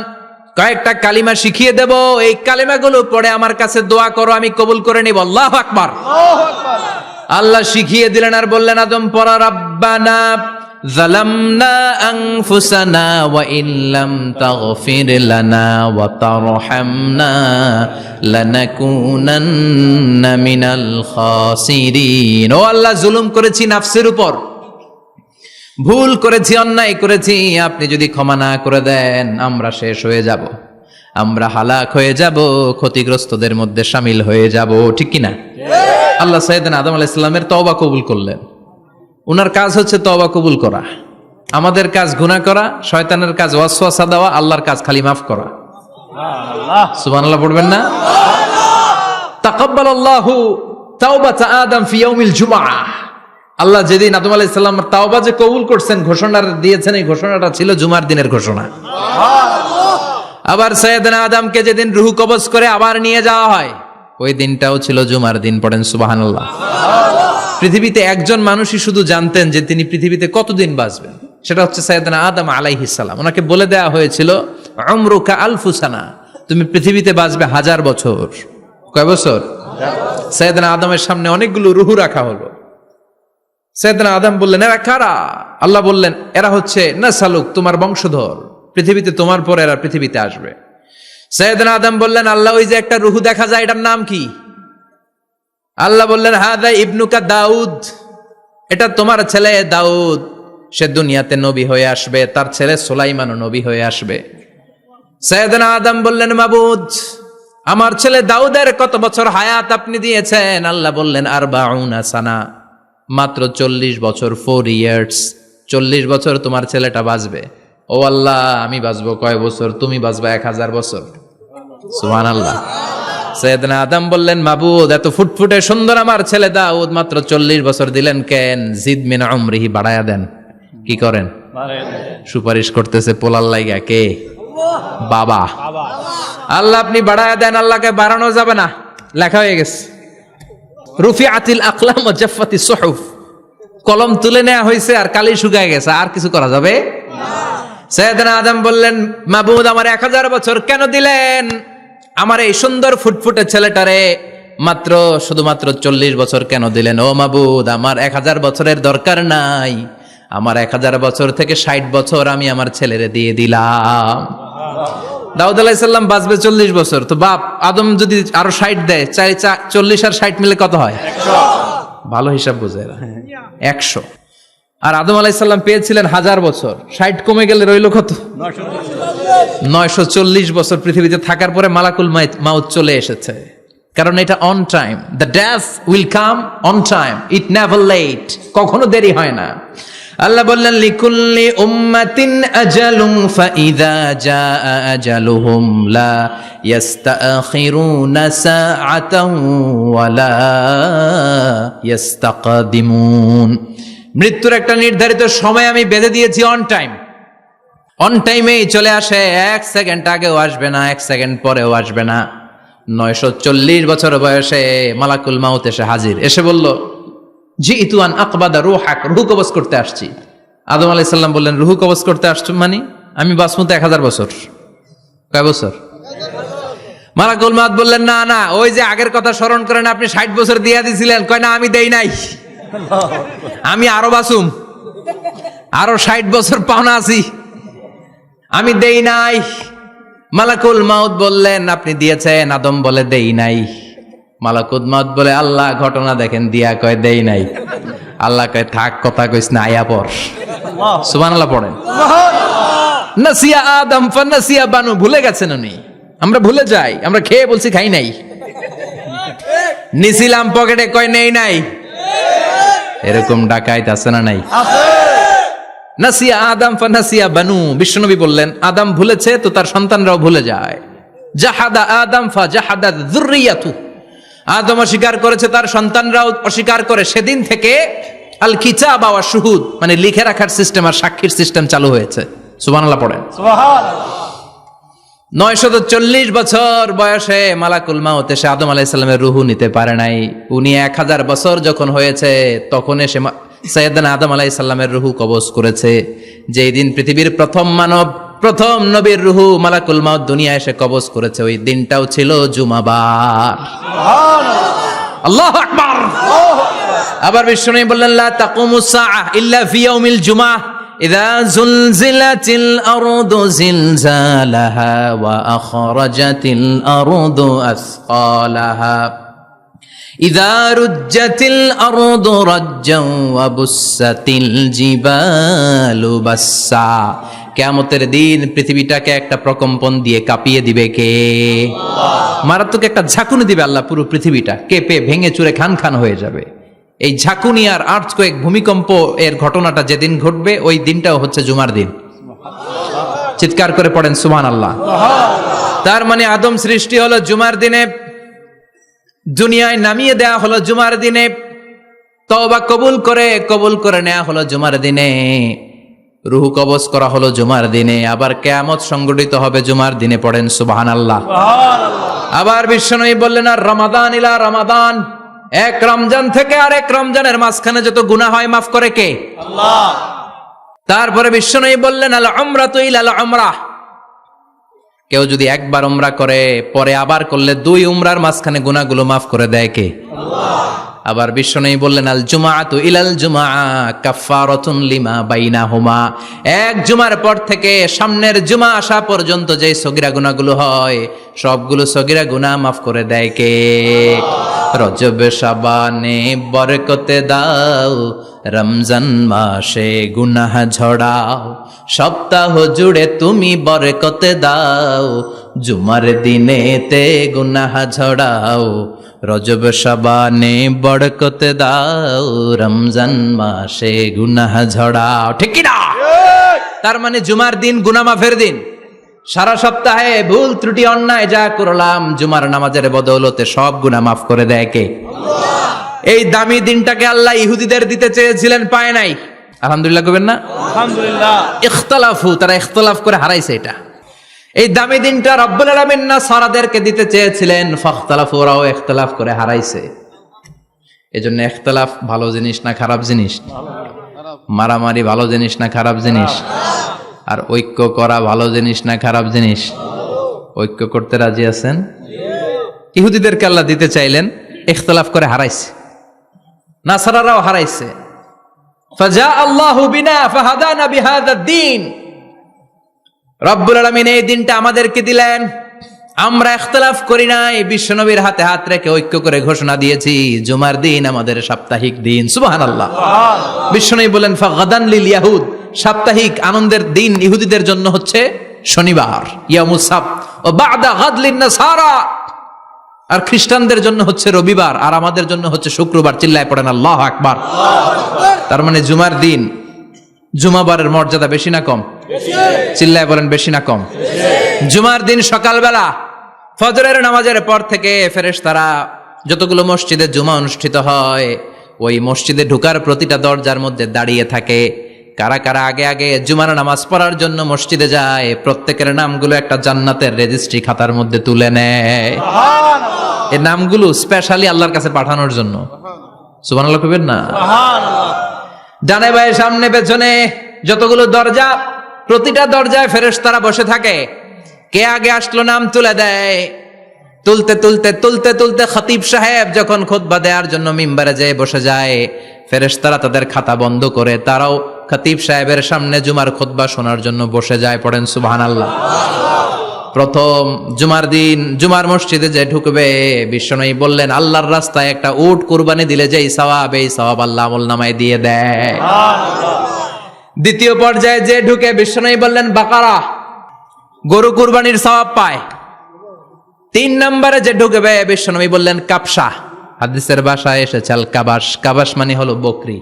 কয়েকটা কালিমা শিখিয়ে দেব, এই কালিমাগুলো পড়ে আমার কাছে দোয়া করো, আমি কবুল করে নিব। আল্লাহু আকবার। আল্লাহ শিখিয়ে দিলেন আর বললেন, আদম পড়া, রাব্বানা যালামনা আনফুসানা ওয়া ইল্লাম তাগফির লানা ওয়া তারহামনা লানাকুনান্না মিনাল খাসিরিন। ও আল্লাহ, জুলুম করেছি নাফসের উপর, ভুল করেছি, অন্যায় করেছি, আপনি যদি ক্ষমা না করে দেন আমরা শেষ হয়ে যাব, আমরা হালাক হয়ে যাব, ক্ষতিগ্রস্তদের মধ্যে শামিল হয়ে যাব, ঠিক কিনা? আল্লাহ সাইয়েদনা আদম আলাইহিস সালামের তওবা কবুল করলেন। উনার কাজ হচ্ছে তওবা কবুল করা, আমাদের কাজ গুনাহ করা, শয়তানের কাজ ওয়াসওয়াসা দেওয়া, আল্লাহর কাজ খালি মাফ করা। সুবহানাল্লাহ পড়বেন না? তাকাব্বালাল্লাহু তাওবাতা আদম ফি ইয়াউমিল জুমআহ। আল্লাহ যেদিন আদম আলাইহিস সালামের তাওবা যে কবুল করছেন, ঘোষণা দিয়েছেন, এই ঘোষণাটা ছিল জুমার দিনের ঘোষণা। আবার সাইয়েদনা আদমকে যেদিন রূহ কবজ করে আবার নিয়ে যাওয়া হয়, ওই দিনটাও ছিল জুমার দিন। পড়েন সুবহানাল্লাহ। পৃথিবীতে একজন মানুষই শুধু জানতেন যে তিনি পৃথিবীতে কতদিন বাঁচবেন, সেটা হচ্ছে সাইয়েদনা আদম আলাইহিস সালাম। ওনাকে বলে দেয়া হয়েছিল, উমরুকা আলফু সানা, তুমি পৃথিবীতে বাঁচবে 1000 বছর। কয় বছর? সাইয়েদনা আদমের সামনে অনেকগুলো রূহ রাখা হলো। সাইয়েদনা আদম বললেন, এরা কারা? আল্লাহ বললেন, এরা হচ্ছে নাসালুক, তোমার বংশধর, পৃথিবীতে তোমার পর এরা পৃথিবীতে আসবে। সাইয়েদনা আদম বললেন, আল্লাহ ওই যে একটা রূহ দেখা যায়, এটার নাম কি? আল্লাহ বললেন, হাদা ইবনুকা দাউদ, এটা তোমার ছেলে দাউদ, সে দুনিয়াতে নবী হয়ে আসবে, তার ছেলে সুলাইমানও নবী হয়ে আসবে। সাইয়েদনা আদম বললেন, মাবুদ আমার ছেলে দাউদের কত বছর হায়াত আপনি দিয়েছেন? আল্লাহ বললেন, 40 সানা, মাত্র 40 বছর, 4 ইয়ার্স, 40 বছর তোমার ছেলেটা বাঁচবে। ও আল্লাহ, আমি বাঁচবো কয় বছর? তুমি বাঁচবা 1000 বছর। সুবহানাল্লাহ। সাইয়েদনা আদম বললেন, মাবুদ এত ফুটফুটে সুন্দর আমার ছেলে দাউদ মাত্র 40 বছর দিলেন কেন? জিদ মিন উমরিহি, বাড়ায়া দেন। কি করেন? সুপারিশ করতেছে পোলার লাইগা। কে? বাবা। আল্লাহ আপনি বাড়ায়া দেন। আল্লাহকে বাড়ানো যাবে না, লেখা হয়ে গেছে। রুফিআতিল আকলাম ওয়া জাফফাতিস সুহুফ, কলম তুলে নেওয়া হয়েছে আর কালি শুকায় গেছে, আর কিছু করা যাবে না। সাইয়েদনা আদম বললেন, মাবুদ আমার 1000 বছর কেন দিলেন? আমার এই সুন্দর ফুটফুটে ছেলেটারে মাত্র শুধুমাত্র 40 বছর কেন দিলেন? ও মাবুদ, আমার 1000 বছরের দরকার নাই, আমার 1000 বছর থেকে 60 বছর আমি আমার ছেলেরে দিয়ে দিলাম। দাউদ আলাইহিস সালাম বাঁচবে 40 বছর, তো বাপ আদম যদি আরো 60 দেয়, 40 আর 60 মিলে কত হয়? 100। ভালো হিসাব বুঝে এরা, 100। আর আদম আলাইহিস সালাম পেয়েছিলেন 1000 বছর, 60 কমে গেলে রইল কত? 940 বছর পৃথিবীতে থাকার পরে মালাকুল মাউত চলে এসেছে। কারণ এটা on time, the death will come on time, it never late, কখনো দেরি হয় না। আল্লাহ বললেন লিকুল্লি উম্মাতিন আজালুন ফাইযা জাআ আজালুহুম লা ইস্তাখিরুনা সাআতান ওয়ালা ইস্তাকদিমুন। মৃত্যুর একটা নির্ধারিত সময় আমি বেঁধে দিয়েছি, অন টাইমেই চলে আসে, 1 সেকেন্ড আগেও আসবে না, 1 সেকেন্ড পরেও আসবে না। 940 বছর বয়সে মালাকুল মাউত এসে হাজির, এসে বলল জিইতু আন আকবাদা রূহাক, রূহ কবজ করতে আসছি। আদম আলাইহিস সালাম বললেন রূহ কবজ করতে আসছো মানে? আমি বাঁচবো তো 1000 বছর। কয় বছর? মালাকুল মাউত বললেন না না, ওই যে আগের কথা স্মরণ করেন, আপনি 60 বছর দিয়া দিছিলেন। কয় না, আমি দেই নাই, আমি আরো বাঁচুম, আরো 60 বছর পাওনা আছি, আমি দেই নাই। মালাকুল মাউত বললেন আপনি দিয়েছেন। আদম বলে দেই নাই। মালাকুল মাউত বলে আল্লাহ ঘটনা দেখেন, দিয়া কয় দেই নাই। আল্লাহ কয় থাক, কথা কইস না, আয়া পড়। সুবহানাল্লাহ পড়েন। নাসিয়া আদম ফানাসিয়া বানু, ভুলে গেছেন উনি, আমরা ভুলে যাই, আমরা খেয়ে বলছি খাই নাই, নিছিলাম পকেটে, কয় নেই নাই। এরকম ডাকাইত আছে না নাই? নাসিয়া আদম ফানাসিয়া বানু, বিশ্বনবী বললেন আদম ভুলেছে তো তার সন্তানরাও ভুলে যায়। জাহাদা আদম ফাজাহাদা যুররিয়াতু, আদম অস্বীকার করেছে, তার সন্তানরাও অস্বীকার করে। সেদিন থেকে আল কিতাব ওয়া শুহুদ, মানে লিখে রাখার সিস্টেম আর সাক্ষীর সিস্টেম চালু হয়েছে। সুবহানাল্লাহ পড়েন। সুবহানাল্লাহ। 940 বছর বয়সে মালাকুল মাউত এসে আদম আলাইহিস সালামের রূহ নিতে পারে নাই। উনি 1000 বছর যখন হয়েছে তখন এসে সাইয়েদনা আদম আলাইহিস সালামের রূহ কবজ করেছে। যেই দিন পৃথিবীর প্রথম মানব, প্রথম নবীর রূহ মালাকুল মাউত দুনিয়া এসে কবজ করেছে, ওই দিনটাও ছিল জুমাবার। আল্লাহু আকবার। আবার বিশ্বনবী বললেন লা তাকুমুস সাআহ ইল্লা ফি ইয়াউমিল জুমআহ ইযা যুলজিলাতিল আরদু জিলজালাহা ওয়া আখরাজাতিল আরদু আসকালাহা ইযা রুজ্জাতিল আরদু রাজ্জান ওয়া বুসাতিল জিবালু বাসসা। কিয়ামতের দিন পৃথিবীটাকে একটা প্রকম্পন দিয়ে কাঁপিয়ে দিবে কে? মারাত্মক একটা ঝাঁকুনি দিবে আল্লাহ, পুরো পৃথিবীটা কেঁপে ভেঙে চুরে খান খান হয়ে যাবে। এই ঝাঁকুনি আর আর্থকোয়েক, ভূমিকম্প এর ঘটনাটা যেদিন ঘটবে ওই দিনটাও হচ্ছে জুমার দিন। চিৎকার করে পড়েন সুবহানাল্লাহ। তার মানে আদম সৃষ্টি হলো জুমার দিনে, দুনিয়ায় নামিয়ে দেয়া হলো জুমার দিনে, তওবা কবুল করে নেওয়া হলো জুমার দিনে, রূহ কবজ করা হলো জুমার দিনে, আবার কিয়ামত সংগঠিত হবে জুমার দিনে। পড়েন সুবহানাল্লাহ। আবার বিশ্বনবী বললেন আর রমাদান ইলা রমাদান, এক রমজান থেকে আর এক রমজানের মাঝখানে যত গুনাহ হয় মাফ করে কে? আল্লাহ। তারপরে বিশ্বনবী বললেন আল উমরাতু ইলাল উমরাহ, কেউ যদি একবার উমরা করে পরে আবার করলে 2 উমরার মাঝখানে গুনাহগুলো মাফ করে দেয় কে? আল্লাহ। আবার বিশ্বনবী বললেন আল জুমআতু ইলাল জুমআ কাফফারাতুন লিমা বাইনাহুমা, এক জুমার পর থেকে সামনের জুমা আসা পর্যন্ত যে সগীরা গুনাহগুলো হয় সবগুলো সগীরা গুনাহ মাফ করে দেয় কে? রজব শাবানে বরকতে দাও, রমজান মাসে গুনাহ ঝড়াও, সপ্তাহ জুড়ে তুমি বরকতে দাও, জুমার দিনেতে গুনাহ ঝড়াও, রজব শাবানে বরকতে দাও, রমজান মাসে গুনাহ ঝড়াও। ঠিক কি না? তার মানে জুমার দিন গুনাহ মাফের দিন। সারা সপ্তাহে ভুল ত্রুটি অন্যায় যা করলাম জুমার নামাজের বদৌলতে সব গুনাহ মাফ করে দেয় কে? আল্লাহ। এই দামি দিনটাকে আল্লাহ ইহুদিদের দিতে চেয়েছিলেন, পায় নাই। আলহামদুলিল্লাহ কইবেন না? আলহামদুলিল্লাহ। ইখতিলাফু, তারা ইখতিলাফ করে হারাইছে এটা। এই দামি দিনটা রব্বুল আলামিন নাসারাদেরকে দিতে চেয়েছিলেন, ফাখতালাফু, ওরাও ইখতিলাফ করে হারাইছে। এজন্য ইখতিলাফ ভালো জিনিস না খারাপ জিনিস? মারামারি ভালো জিনিস না খারাপ জিনিস? আর ঐক্য করা ভালো জিনিস না খারাপ জিনিস? ঐক্য করতে রাজি আছেন? ইহুদিদেরকে আল্লাহ দিতে চাইলেন, ইখতিলাফ করে হারাইছে। নাসারারাও হারাইছে। ফাজা আল্লাহু বিনা ফাহাদানা বিহাদা দ্বীন, রব্বুল আলামিন এই দিনটা আমাদেরকে দিলেন, আমরা ইখতিলাফ করি নাই, বিশ্বনবীর হাতে হাত রেখে ঐক্য করে ঘোষণা দিয়েছি জুমার দিন আমাদের সাপ্তাহিক দিন। সুবহানাল্লাহ। বিশ্বনবী বলেন ফাগাদান লিল ইয়াহুদ, সাপ্তাহিক আনন্দের দিন ইহুদিদের জন্য হচ্ছে শনিবার, ইয়ামুস সাbt, ও বাদা গাদ লিন নাসারা, আর খ্রিস্টানদের জন্য হচ্ছে রবিবার, আর আমাদের জন্য হচ্ছে শুক্রবার। চিল্লায় পড়েন আল্লাহু আকবার। তার মানে জুমার দিন জুমাবারের মর্যাদা বেশি না কম? চিল্লায় বলেন বেশি না কম? জুমার দিন সকালবেলা ফজরের নামাজের পর থেকে ফেরেশতারা যতগুলো মসজিদে জুমা অনুষ্ঠিত হয় ওই মসজিদে ঢোকার প্রতিটা দরজার মধ্যে দাঁড়িয়ে থাকে। কারা কারা আগে আগে জুমার নামাজ পড়ার জন্য মসজিদে যায় প্রত্যেকের নামগুলো একটা জান্নাতের রেজিস্ট্রি খাতার মধ্যে তুলে নেয়। এই নামগুলো স্পেশালি আল্লাহর কাছে পাঠানোর জন্য। সুবহানাল্লাহ কইবেন না? ডানে বায়ে সামনে পেছনে যতগুলো দরজা প্রতিটা দরজায় ফেরেশতারা বসে থাকে। কে আগে আসলো নাম তুলে দেয়। তুলতে তুলতে তুলতে তুলতে খতিব সাহেব যখন খুতবা দেওয়ার জন্য মিম্বারে যেয়ে বসে যায় ফেরেশতারা তাদের খাতা বন্ধ করে তারাও খতিব সাহেবের সামনে জুমার খুতবা শোনার জন্য বসে যায়। পড়েন সুবহানাল্লাহ। প্রথম জুমার দিন জুমার মসজিদে যে ঢুকবে বিশ্বনবী বললেন আল্লাহর রাস্তায় একটা উট কুরবানি দিলে যেই সওয়াব এই সওয়াব আল্লাহ আমলনামায় দিয়ে দেয়। দ্বিতীয় পর্যায়ে যে ঢুকে বিশ্বনবী বললেন বাকারা গরু কুরবানির সওয়াব পায়। 3 নম্বরে যে ঢুকবে বিশ্বনবী বললেন কাবসা, হাদিসের ভাষায় এসেছে আল কাবাস, কাবাস মানে হলো বকরি,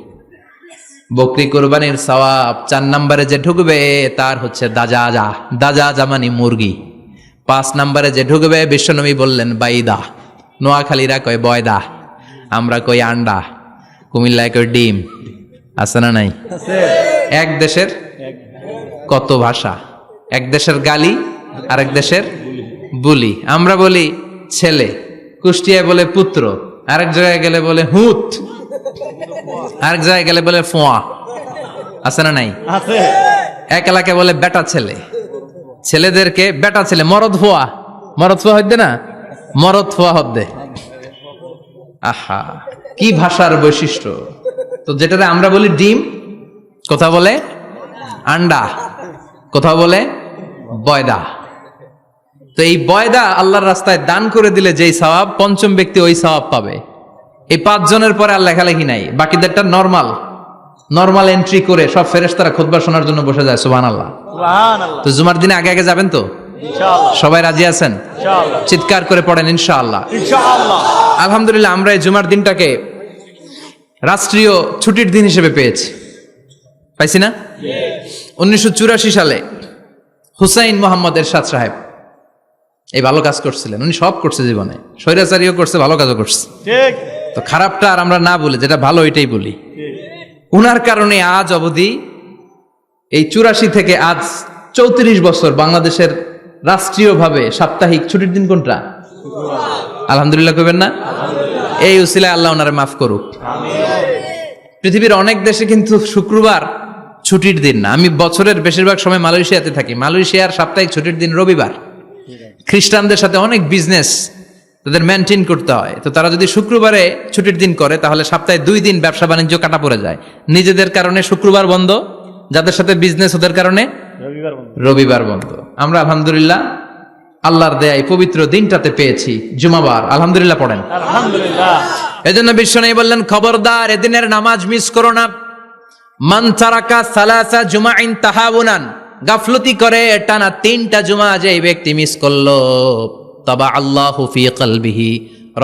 বকরি কুরবানির সওয়াব। 4 নম্বরে যে ঢুকবে তার হচ্ছে দাজাজা, দাজাজা মানে মুরগি। 5 নম্বরে যে ঢুকবে বিশ্বনবী বললেন বাইদা, নোয়াখালীরা কয় বয়দা, আমরা কই আন্ডা, কুমিল্লায় কই ডিম। আছে না নাই? এক দেশের কত ভাষা, এক দেশের গালি আরেক দেশের বুলি। আমরা বলি ছেলে, কুষ্টিয়ায় বলে পুত্র, আরেক জায়গায় গেলে বলে হুত, আরেক জায়গায় গেলে বলে ফোয়া। আছে না নাই? এক এলাকায় বলে বেটা ছেলে, ছেলেদেরকে বেটা ছেলে। মরদ ফোয়া, মরদ ফোয়া হইতে না, মরদ ফোয়া হদ্দে। আহা কি ভাষার বৈশিষ্ট্য। তো যেটাতে আমরা বলি ডিম, কোথাও বলে আন্ডা, কোথাও বলে বয়দা। তো এই বয়দা আল্লাহর রাস্তায় দান করে দিলে যেই সওয়াব, পঞ্চম ব্যক্তি ওই সওয়াব পাবে। এই 5 জনের পরে আর লেখালেখি নাই, বাকিদেরটা নরমাল এন্ট্রি করে সব ফেরেশতারা খুতবা শোনার জন্য বসে যায়। সুবহানাল্লাহ। তো জুমার দিনে আগে আগে যাবেন তো? সবাই রাজি আছেন? চিৎকার করে পড়েন ইনশাআল্লাহ। আলহামদুলিল্লাহ আমরা এই জুমার দিনটাকে রাষ্ট্রীয় ছুটির দিন হিসেবে পেয়েছি, পাইছি না? 1984 সালে হুসাইন মোহাম্মদ এরশাদ সাহেব এই ভালো কাজ করছিলেন। উনি সব করছে জীবনে, স্বৈরাচারীও করছে, ভালো কাজও করছে। তো খারাপটা আর আমরা না বলি, যেটা ভালো এটাই বলি। উনার কারণে আজ অবধি এই 84 থেকে আজ 34 বছর বাংলাদেশের রাষ্ট্রীয়ভাবে সাপ্তাহিক ছুটির দিন কোনটা? আলহামদুলিল্লাহ কইবেন না? এই উসিলায় আল্লাহ ওনারে মাফ করুক। পৃথিবীর অনেক দেশে কিন্তু শুক্রবার ছুটির দিন না। আমি বছরের বেশিরভাগ সময় মালয়েশিয়াতে থাকি। মালয়েশিয়ার সাপ্তাহিক ছুটির দিন রবিবার। খ্রিস্টানদের সাথে অনেক বিজনেস তাদের মেনটেন করতে হয়। তো তারা যদি শুক্রবারে ছুটির দিন করে তাহলে সপ্তাহে 2 দিন ব্যবসা বাণিজ্য কাটা পড়ে যায়। নিজেদের কারণে শুক্রবার বন্ধ, যাদের সাথে বিজনেস ওদের কারণে রবিবার বন্ধ। আমরা আলহামদুলিল্লাহ আল্লাহর দয়ায় পবিত্র দিনটাতে পেয়েছি জুমাবার। আলহামদুলিল্লাহ পড়েন আলহামদুলিল্লাহ। এজন্য বিশ্বনবী বললেন খবরদার এদিনের নামাজ মিস করো না। মান তারাকা সালাসা জুমাইন তাহাউনান, গাফলতি করে টানা 3টা জুমা যে ব্যক্তি মিস করলো, তাবা আল্লাহু ফি কলবিহি,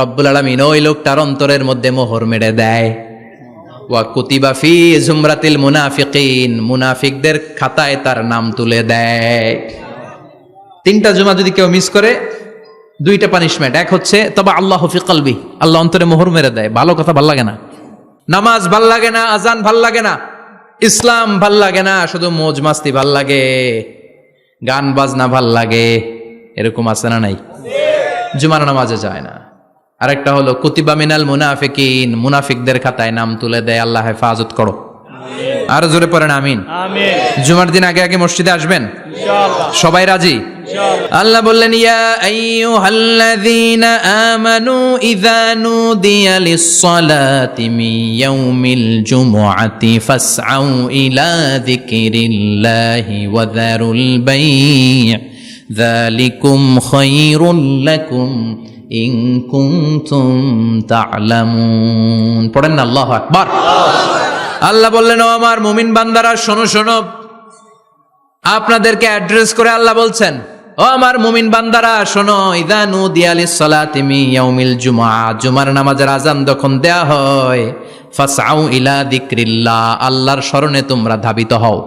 রব্বুল আলামিন ওই লোকটার অন্তরের মধ্যে মোহর মেরে দেয়। ওয়া কুতিবা ফি জুমরাতিল মুনাফিকিন, মুনাফিকদের খাতায় তার নাম তুলে দেয়। 3টা জুমা যদি কেউ মিস করে 2টা পানিশমেন্ট। এক হচ্ছে তবা আল্লাহু ফি কলবি, আল্লাহ অন্তরে মোহর মেরে দেয়। ভালো কথা ভাল লাগে না, নামাজ ভাল লাগে না, আজান ভাল লাগে না, ইসলাম ভাল লাগে না, শুধু মৌজ মাস্তি ভাল লাগে, গান বাজনা ভাল লাগে, এরকম আছে না নাই? জুমার নামাজে যায় না। আরেকটা হলো কুতিবা মিনাল মুনাফিকিন, মুনাফিকদের খাতায় নাম তুলে দেয়। আল্লাহ হেফাজত করো। আর জোরে পড়েন আমিন। জুমার দিন আগে আগে মসজিদে আসবেন সবাই? রাজি? আল্লাহ বললেন ইয়া আইয়ুহাল্লাযীনা আমানু ইযা নুদিয়া লিস-সালাতি মিন ইয়াউমিল জুমুআতি ফাসআউ ইলা যিকরিল্লাহি ওয়া যারুল বাই', যালিকুম খায়রুল লাকুম ইন কুনতুম তা'লামুন। পড়েন না আল্লাহু আকবার। আল্লাহ বললেন ও আমার মুমিন বান্দারা শোনো শোনো, আপনাদেরকে অ্যাড্রেস করে আল্লাহ বলছেন ও আমার মুমিন বান্দারা শোনো, ইযা নুদিয়া লিস-সালাতি মিন ইয়াউমিল জুমআ, জুমার নামাজের আযান যখন দেয়া হয়, ফাসআউ ইলা যিকরিল্লাহ, আল্লাহর স্মরণে তোমরা ধাবিত হও।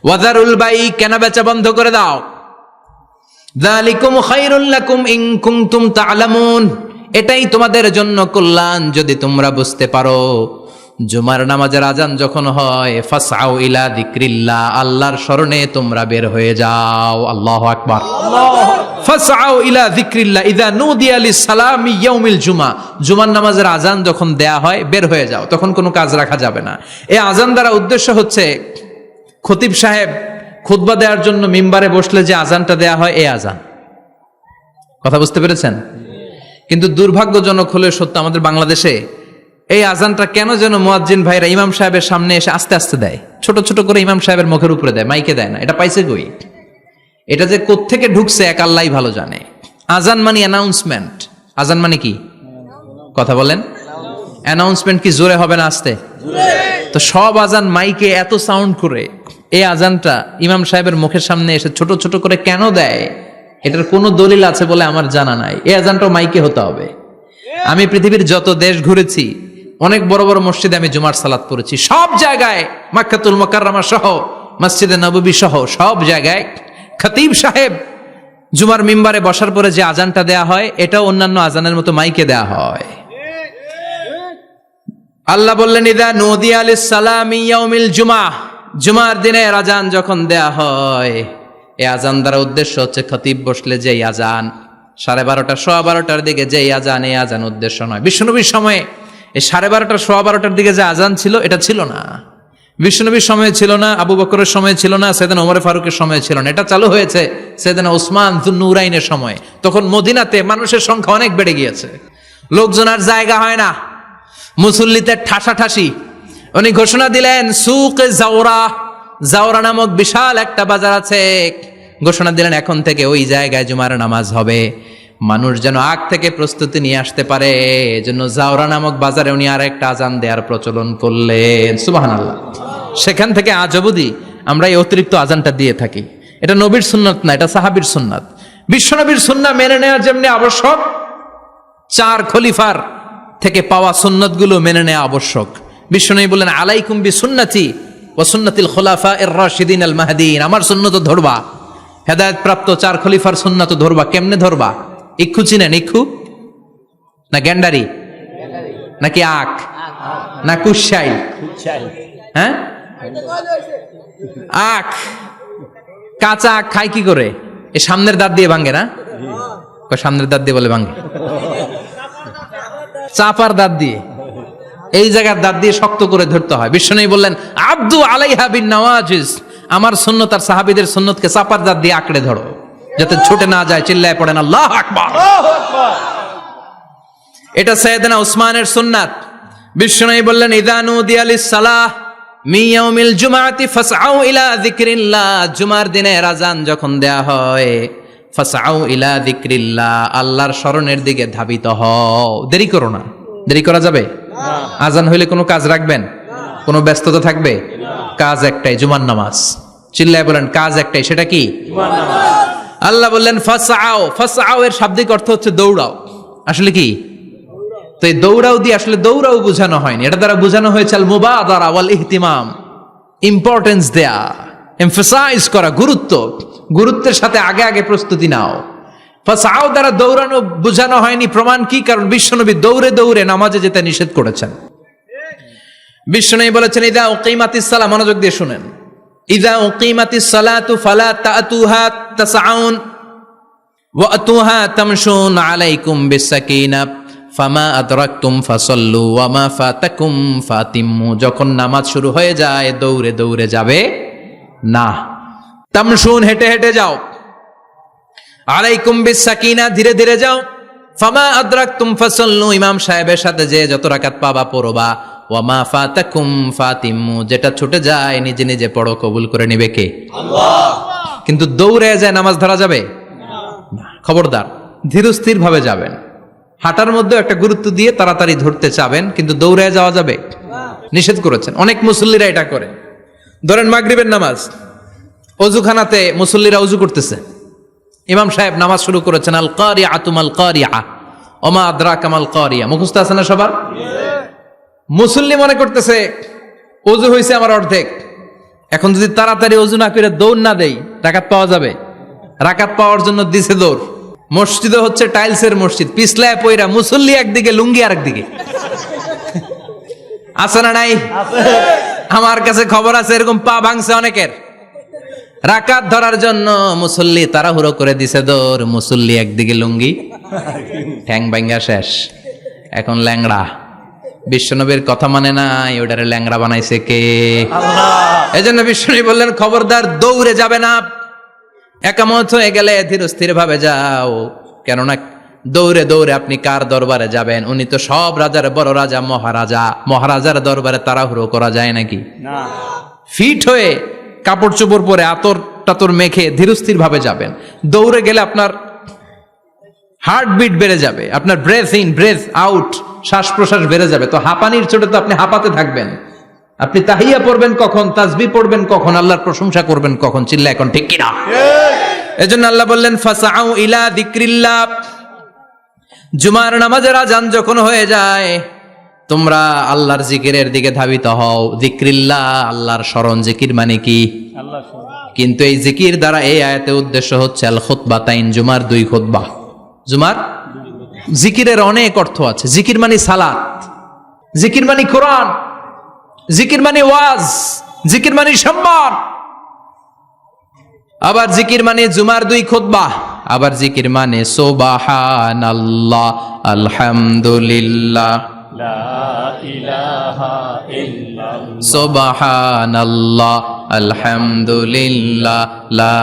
ওয়াযারুল বাই, কেনা বেচা বন্ধ করে দাও। যালিকুম খায়রুল লাকুম ইন কুনতুম তা'লামুন, এটাই তোমাদের জন্য কল্যাণ যদি তোমরা বুঝতে পারো। জুমার নামাজের আযান যখন হয়, ফাসআউ ইলা যিকরিল্লাহ, আল্লাহর স্মরণে তোমরা বের হয়ে যাও। আল্লাহু আকবার। ফাসআউ ইলা যিকরিল্লাহ ইযা নুদিয়া লিস-সালামি ইয়াউমিল জুমআ, জুমার নামাজের আযান যখন দেয়া হয় বের হয়ে যাও, তখন কোনো কাজ রাখা যাবে না। এই আযান দ্বারা উদ্দেশ্য হচ্ছে খতিব সাহেব খুতবা দেওয়ার জন্য মিম্বারে বসলে যে আযানটা দেয়া হয়, এই আযান। কথা বুঝতে পেরেছেন? কিন্তু দুর্ভাগ্যজনক হলে সত্য, আমাদের বাংলাদেশে এই আযানটা কেন যেন মুয়াজ্জিন ভাইরা ইমাম সাহেবের সামনে এসে আস্তে আস্তে দেয়, ছোট ছোট করে ইমাম সাহেবের মুখের উপরে দেয়, মাইকে দেয় না। এটা পাইছে কই? এটা যে কোত্থেকে ঢুকছে এক আল্লাহই ভালো জানে। আযান মানে অ্যানাউন্সমেন্ট। আযান মানে কি? কথা বলেন। অ্যানাউন্সমেন্ট কি জোরে হবে না আস্তে? তো সব আযান মাইকে এত সাউন্ড করে, এই আযানটা ইমাম সাহেবের মুখের সামনে এসে ছোট ছোট করে কেন দেয়? এটার কোনো দলিল আছে বলে আমার জানা নাই। এই আযানটাও মাইকে হতে হবে। আমি পৃথিবীর যত দেশ ঘুরেছি, অনেক বড় বড় মসজিদে আমি জুমার সালাত পড়েছি, সব জায়গায় মক্কাতুল মুকাররমা সহ মসজিদে নববী সহ সব জায়গায় খতিব সাহেব জুমার মিম্বারে বসার পরে যে আযানটা দেয়া হয়, এটাও অন্যান্য আযানের মতো মাইকে দেয়া হয়। আল্লাহ বললেন, ইযা নুদিয়া লিস-সালামি ইয়াউমিল জুমআ, জুমার দিনের আযান যখন দেয়া হয়, এই আযান দ্বারা উদ্দেশ্য হচ্ছে খতিব বসলে যেই আযান 12:30 12:15 দিকে যেই আযান, এই আযান উদ্দেশ্য নয়। বিশ্বনবীর সময়ে এই 12:30 12:15 দিকে যে আযান ছিল, এটা ছিল না। বিশ্বনবীর সময়ে ছিল না, আবু বকরের সময়ে ছিল না, সাইয়েদনা ওমর ফারুকের সময়ে ছিল না। এটা চালু হয়েছে সাইয়েদনা উসমান যুন্নুরাইনের সময়। তখন মদিনাতে মানুষের সংখ্যা অনেক বেড়ে গিয়েছে, লোকজন আর জায়গা হয় না, মুসল্লিতে ঠাসাঠাসি। উনি ঘোষণা দিলেন, সুকে জাওরা, জাওরা নামক বিশাল একটা বাজার আছে, ঘোষণা দিলেন এখন থেকে ওই জায়গায় জুমার নামাজ হবে। মানুষ যেন আগ থেকে প্রস্তুতি নিয়ে আসতে পারে, এজন্য জাওরা নামক বাজারে উনি আর একটা আযান দেওয়ার প্রচলন করলেন। সুবহানাল্লাহ। সেখান থেকে আজ অবধি আমরা এই অতিরিক্ত আযানটা দিয়ে থাকি। এটা নবীর সুন্নাত না, এটা সাহাবীর সুন্নাত। বিশ্বনবীর সুন্নাহ মেনে নেওয়া যেমনি আবশ্যক, 4 খলিফার থেকে পাওয়া সুন্নাতগুলো মেনে নেওয়া আবশ্যক। বিশ্বনবী বললেন, আলাইকুম বিসুন্নতি ওয়া সুন্নাতিল খুলাফায়ে রাশিদিন আল মাহদিয়িন, আমার সুন্নাত ধরবা। হেদায়েত প্রাপ্ত 4 খলিফার সুন্নাত ধরবা। কেমনে ধরবা? ইক্ষু চিনেন? ইক্ষু না গ্যান্ডারি নাকি আখ না কুশাই? হ্যাঁ, আখ। কাঁচা আখ খায় কি করে? এ সামনের দাঁত দিয়ে ভাঙে না? সামনের দাঁত দিয়ে বলে ভাঙে, চাপার দাঁত দিয়ে, এই জায়গার দাঁত দিয়ে শক্ত করে ধরতে হয়। বিশ্বনবী বললেন, আব্দু আলাইহা বিন নওয়াজিজ, আমার সুন্নত আর সাহাবীদের সুন্নতকে চাপার দাঁত দিয়ে আঁকড়ে ধরো, যাতে ছুটে না যায়। চিল্লায় পড়েন আল্লাহু আকবার। এটা সাইয়েদনা উসমানের সুন্নাত। বিশ্বনবী বললেন, ইযা নুদিয়া লিস-সালাহ মিন ইয়াউমিল জুমআতি ফাসআউ ইলা যিকরিল্লাহ, জুমার দিনের আযান যখন দেয়া হয়, ফাসআউ ইলা যিকরিল্লাহ, আল্লাহর স্মরণের দিকে ধাবিত হও। দেরি করো না। দেরি করা যাবে? আযান হইলে কোনো কাজ রাখবেন? কোনো ব্যস্ততা থাকবে? কাজ একটাই, জুমার নামাজ। চিল্লায় বলেন, কাজ একটাই, সেটা কি? জুমার নামাজ। আল্লাহ বললেন ফাসআউ, ফাসআউ এর শাব্দিক অর্থ হচ্ছে দৌড়াও। আসলে কি? তো এই দৌড়াও দিয়ে আসলে দৌড়াও বোঝানো হয়নি, এটা দ্বারা বোঝানো হয়েছে আল মুবাদারা ওয়াল ইহতিমাম, ইম্পর্টেন্স দেয়া, এমফাসাইজ করা, গুরুত্বের সাথে আগে আগে প্রস্তুতি নাও। ফাসআউ দ্বারা দৌড়ানো বোঝানো হয়নি। প্রমাণ কি? কারণ বিশ্বনবী দৌড়ে দৌড়ে নামাজে যেতে নিষেধ করেছেন। বিশ্বনবী বলেছেন, ইযা উকিমাতিস সালাহ, মনোযোগ দিয়ে শুনেন, ইযা উকিমাতিস সালাতু ফালা তাতুহা তাসআউন ওয়া আতুহা তামশুন আলাইকুম বিসাকিনাহ ফামা আদরাকতুম ফাসাল্লু ওয়া মা ফাতাকুম ফাতিম্মু, যখন নামাজ শুরু হয়ে যায় দৌড়ে দৌড়ে যাবে না, তামশুন হেঁটে হেঁটে যাও, আলাইকুম বিসাকিনা ধীরে ধীরে যাও, ফামা আদরাকতুম ফাসাল্লু ইমাম সাহেবের সাথে যে যত রাকাত পাবা পড়বা, ওয়া মা ফাতাকুম ফাতিম্মু যেটা ছুটে যায় নিজে নিজে পড়ো, কবুল করে নিবে কে? আল্লাহ। কিন্তু দৌড়ে যায় নামাজ ধরা যাবে না। খবরদার, ধীরস্থির ভাবে যাবেন। হাঁটার মধ্যে একটা গুরুত্ব দিয়ে তাড়াতাড়ি ধরতে চাবেন, কিন্তু দৌড়ে যাওয়া যাবে নিষেধ করেছেন। অনেক মুসল্লিরা এটা করে। ধরেন মাগরিবের নামাজ, অজুখানাতে মুসল্লিরা অজু করতেছে, ইমাম সাহেব নামাজ শুরু করেছেন, আল কারিআতু মাল কারিআ ওমা আদরাকা মাল কারিআ। মুখস্থ আছে না সবার? মুসল্লি মনে করতেছে ওযু হয়েছে আমার অর্ধেক, এখন যদি তাড়াতাড়ি ওযু না করে দৌড় না দেই রাকাত পাওয়া যাবে। রাকাত পাওয়ার জন্য দিছে দৌড়। মসজিদে হচ্ছে টাইলসের মসজিদ, পিছলায় পয়রা মুসল্লি একদিকে, লুঙ্গি আরেকদিকে। আছে না নাই? আমার কাছে খবর আছে এরকম পা ভাঙছে অনেকের। রাকাত ধরার জন্য মুসল্লি তাড়াহুড়ো করে দিছে দৌড়, মুসল্লি একদিকে লুঙ্গি, ঠ্যাং ভাঙ্গা শেষ, এখন ল্যাংড়া। বিশ্বনবীর কথা মানে নাই, ওটারে ল্যাংড়া বানাইছে কে? আল্লাহ। এই জন্য বিশ্বনবী বললেন খবরদার দৌড়ে যাবে না, একামত হয়ে গেলে ধীর স্থির ভাবে যাও, কেননা দৌড়ে দৌড়ে আপনি কার দরবারে যাবেন? উনি তো সব রাজার বড় রাজা, মহারাজা। মহারাজার দরবারে তাড়াহুড়ো করা যায় নাকি? না। ফিট হয়ে কাপড় চোপড় পরে আতর টাতর মেখে ধীরস্থির ভাবে যাবেন। দৌড়ে গেলে আপনার হার্টবিট বেড়ে যাবে, আপনার ব্রেথ ইন ব্রেথ আউট, শ্বাস প্রশ্বাস বেড়ে যাবে। তো হাঁপানির চোটে তো আপনি হাঁপাতে থাকবেন। আপনি তাহিয়া পড়বেন কখন, তাসবিহ পড়বেন কখন, আল্লাহর প্রশংসা করবেন কখন? চিল্লা এখন ঠিক কিনা? এজন্য আল্লাহ বললেন ফাসাউ ইলা যিকরিল্লাহ। জুমার নামাজের আজান যখন হয়ে যায় তোমরা আল্লাহর জিকিরের দিকে ধাবিত হও। যিকরিল্লাহ, আল্লাহর স্মরণ। জিকির মানে কি? আল্লাহ। কিন্তু এই জিকির দ্বারা এই আয়াতে উদ্দেশ্য হচ্ছে আল খুতবাতাইন, জুমার 2 খুতবা। জুমার জিকিরের অনেক অর্থ আছে। জিকির মানে সালাত, জিকির মানে কোরআন, জিকির মানে ওয়াজ, জিকির মানে সম্মান। আবার জিকির মানে জুমার 2 খুতবা। আবার জিকির মানে সুবহানাল্লাহ, আলহামদুলিল্লাহ, লা ইলাহা ইল্লাল্লাহ। সুবহানাল্লাহ, আলহামদুলিল্লাহ, লা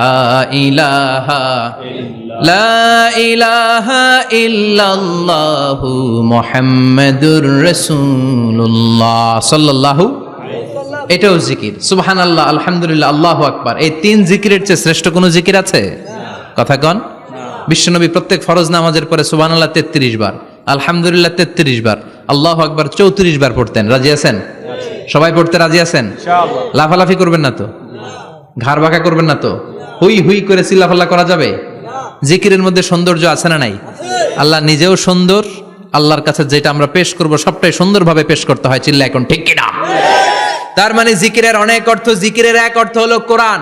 ইলাহা ইল্লাল্লাহু মুহাম্মাদুর রাসূলুল্লাহ সাল্লাল্লাহু। এটাও জিকির। সুবহানাল্লাহ, আলহামদুলিল্লাহ, আল্লাহু আকবার। এই 3 জিকিরের চেয়ে শ্রেষ্ঠ কোনো জিকির আছে? কথা কন। বিশ্বনবী প্রত্যেক ফরজ নামাজের পরে সুবহানাল্লাহ 33 বার, আলহামদুলিল্লাহ 33 বার, আল্লাহু আকবার 34 বার পড়তেন। রাজি আছেন? সবাই পড়তে রাজি আছেন? ইনশাআল্লাহ। লাফালাফি করবেন না তো? ঘাড় বাঁকা করবেন না তো? হুই হুই করে চিল্লাফাল্লা করা যাবে? জিকিরের মধ্যে সৌন্দর্য আছে না নাই? আল্লাহ নিজেও সুন্দর। আল্লাহর কাছে যেটা আমরা পেশ করব সবটাই সুন্দরভাবে পেশ করতে হয়। চিল্লা এখন ঠিক কিনা? তার মানে জিকিরের অনেক অর্থ। জিকিরের এক অর্থ হলো কোরআন।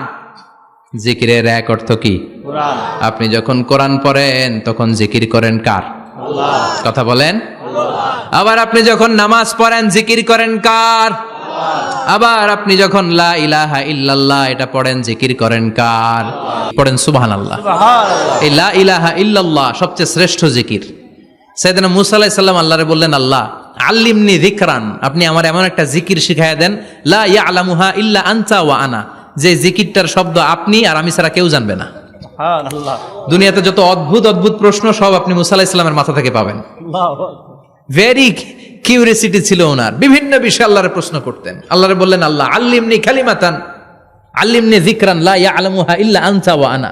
জিকিরের এক অর্থ কি? কোরআন। আপনি যখন কোরআন পড়েন তখন জিকির করেন কার? আল্লাহ। কথা বলেন। আবার আপনি যখন নামাজ পড়েন জিকির করেন কার? আবার আপনি যখন লা ইলাহা ইল্লাল্লাহ এটা পড়েন জিকির করেন কার? পড়েন সুবহানাল্লাহ। সুবহানাল্লাহ। এই লা ইলাহা ইল্লাল্লাহ সবচেয়ে শ্রেষ্ঠ জিকির। সাইয়েদনা মুসা আলাইহিস সালাম আল্লাহরে বললেন, আল্লাহ আল্লিমনি যিকরান, আপনি আমার এমন একটা জিকির শিখায়া দেন লা ইয়ালামুহা ইল্লা আনতা ওয়া আনা, যে জিকিরটার শব্দ আপনি আর আমি ছাড়া কেউ জানবে না। সুবহানাল্লাহ। দুনিয়াতে যত অদ্ভুত অদ্ভুত প্রশ্ন সব আপনি মুসা আলাইহিস সালামের মাথা থেকে পাবেন। আল্লাহু ভেরি কিউরিয়াসিটি ছিল ওনার, বিভিন্ন বিষয়ে আল্লাহরে প্রশ্ন করতেন। আল্লাহরে বললেন, আল্লাহ আল্লিমনি কালিমাতান, আল্লিমনি যিকরান লা ইয়ালামুহা ইল্লা আনতা ওয়া আনা।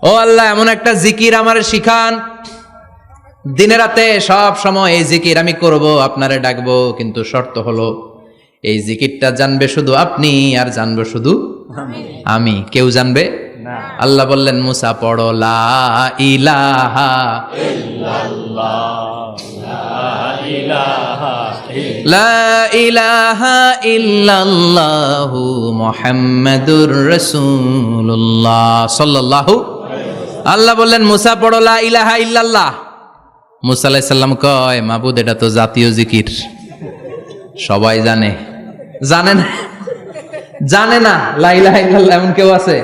ও আল্লাহ এমন একটা জিকির আমারে শিখান, দিনে রাতে সব সময় এই জিকির আমি করব, আপনারে ডাকবো, কিন্তু শর্ত হলো এই জিকিরটা জানবে শুধু আপনি আর জানবো শুধু আমি, কেউ জানবে না। আল্লাহ বললেন, মুসা পড়ো লা ইলাহা লা ইলাহা ইল্লাল্লাহু মুহাম্মাদুর রাসূলুল্লাহ সাল্লাল্লাহু। আল্লাহ বললেন মুসা পড়ো লা ইলাহা ইল্লাল্লাহ। মুসা আলাইহিস সালাম কয়, মাবুদ এটা তো জাতীয় জিকির, সবাই জানে। জানে না? জানে না লা ইলাহা ইল্লাল্লাহ এমন কেউ আছে?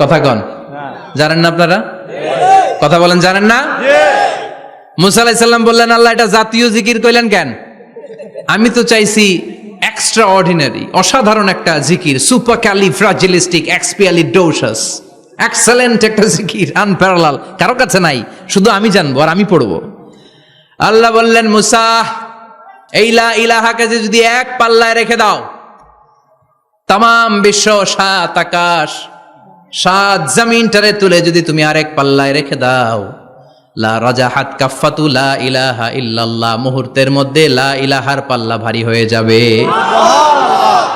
কথা কন। জানেন না আপনারা? কথা বলেন, জানেন না? মুসা আলাইহিস সালাম বললেন, আল্লাহ এটা জাতীয় জিকির কইলেন কেন? আমি তো চাইছি এক্সট্রা অর্ডিনারি, অসাধারণ একটা জিকির, সুপার ক্যালিফ্রাজিলিস্টিক এক্সপিয়ালিডোসাস, এক্সেলেন্ট একটা জিকির, আনপ্যারালাল, কারো কাছে নাই, শুধু আমি জানবো আর আমি পড়বো। আল্লাহ বললেন, মুসা এই লা ইলাহাকে যদি এক পাল্লায় রেখে দাও, তামাম বিশ্ব, 7 আকাশ 7 জমিনটারে তুলে যদি তুমি আরেক পাল্লায় রেখে দাও, লা রাজাহাত কাফাতু লা ইলাহা ইল্লাল্লাহ, মুহূর্তের মধ্যে লা ইলাহার পাল্লা ভারী হয়ে যাবে।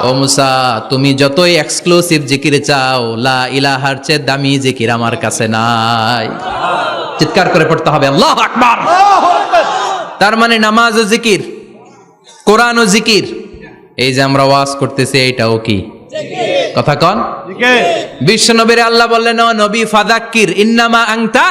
ও মুসা, তুমি যতই এক্সক্লুসিভ জিকির চাও, লা ইলাহার চেয়ে দামি জিকির আমার কাছে নাই। চিৎকার করে পড়তে হবে আল্লাহু আকবার। তার মানে নামাজ ও জিকির, কোরআন ও জিকির, এই যে আমরা ওয়াজ করতেছি এইটাও কি কথা কন? বিশ্ব নবীর আল্লাহ বললেন, ও নবী ফাযাক্কির ইন্নামা আনতা,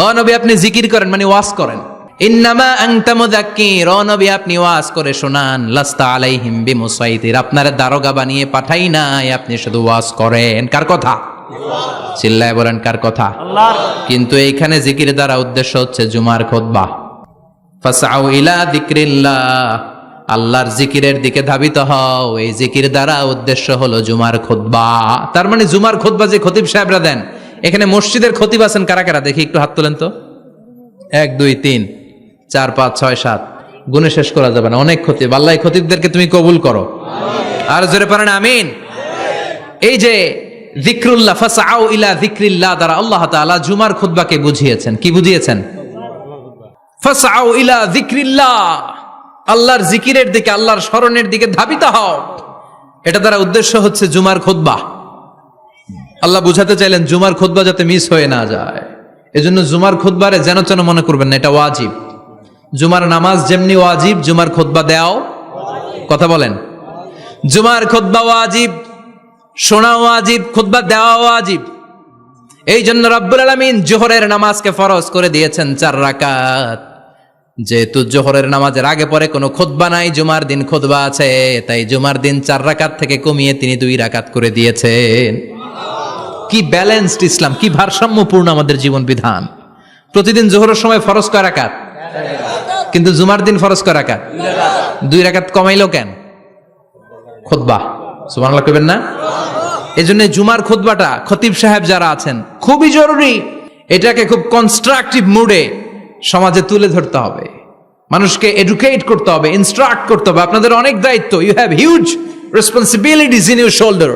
ও নবী আপনি জিকির করেন মানে ওয়াজ করেন। ইন্নামা আনতা মুযাক্কির, ও নবী আপনি ওয়াজ করে শোনান। লাস্তা আলাইহিম বিমুসাইতির, আপনার দারোগা বানিয়ে পাঠাই নাই, আপনি শুধু ওয়াজ করেন। কার কথা? চিল্লায় বলেন কার কথা? কিন্তু এইখানে জিকির দ্বারা উদ্দেশ্য হচ্ছে জুমার খুতবা। ফাসআউ ইলা যিকরিল্লাহ, আল্লাহর জিকিরের দিকে ধাবিত হও। এই জিকির দ্বারা উদ্দেশ্য হলো জুমার খুতবা। তার মানে জুমার খুতবা যে খতিব সাহেবরা দেন, এখানে মসজিদের খতিব আছেন কারা কারা? দেখি একটু হাত তোলেন তো। 1 2 3 4 5 6 7, গুণে শেষ করা যাবে না, অনেক খতিব। আল্লাহ এই খতিবদেরকে তুমি কবুল করো। আর জোরে পারেন আমিন। এই যে যিকরুল্লাহ, ফাসআউ ইলা যিকরিল্লাহ দ্বারা আল্লাহ তাআলা জুমার খুতবাকে বুঝিয়েছেন। কি বুঝিয়েছেন? ফাসআউ ইলা যিকরিল্লাহ, আল্লাহর জিকিরের দিকে, আল্লাহর স্মরণের দিকে ধাবিত হও। এটা দ্বারা উদ্দেশ্য হচ্ছে জুমার খুতবা। আল্লাহ বুঝাতে চাইলেন জুমার খুতবা যাতে মিস হয়ে না যায়, এজন্য জুমার খুতবারে যেন তেন মনে করবেন না, এটা ওয়াজিব। জুমার নামাজ যেমনি ওয়াজিব, জুমার খুতবা দেওয়াও, কথা বলেন, জুমার খুতবা ওয়াজিব, শোনা ওয়াজিব, খুতবা দেওয়া ওয়াজিব। এই জন্য রব্বুল আলামিন জোহরের নামাজকে ফরজ করে দিয়েছেন 4 রাকাত। যেহেতু জোহরের নামাজের আগে পরে কোনো খুতবা নাই, জুমার দিন খুতবা আছে, তাই জুমার দিন 4 রাকাত থেকে কমিয়ে তিনি 2 রাকাত করে দিয়েছেন। কি ব্যালেন্সড ইসলাম, কি ভারসাম্যপূর্ণ আমাদের জীবন বিধান। প্রতিদিন জোহরের সময় ফরজ কয় রাকাত, কিন্তু জুমার দিন ফরজ কয় রাকাত? 2 রাকাত কমাইলো কেন? খুতবা। সুবহানাল্লাহ কইবেন না? এজন্য জুমার খুতবাটা খতিব সাহেব যারা আছেন খুবই জরুরি। এটাকে খুব কনস্ট্রাকটিভ মুডে সমাজে তুলে ধরতে হবে, মানুষকে এডুকেট করতে হবে, ইনস্ট্রাক্ট করতে হবে। আপনাদের অনেক দায়িত্ব, you have huge responsibilities in your shoulder.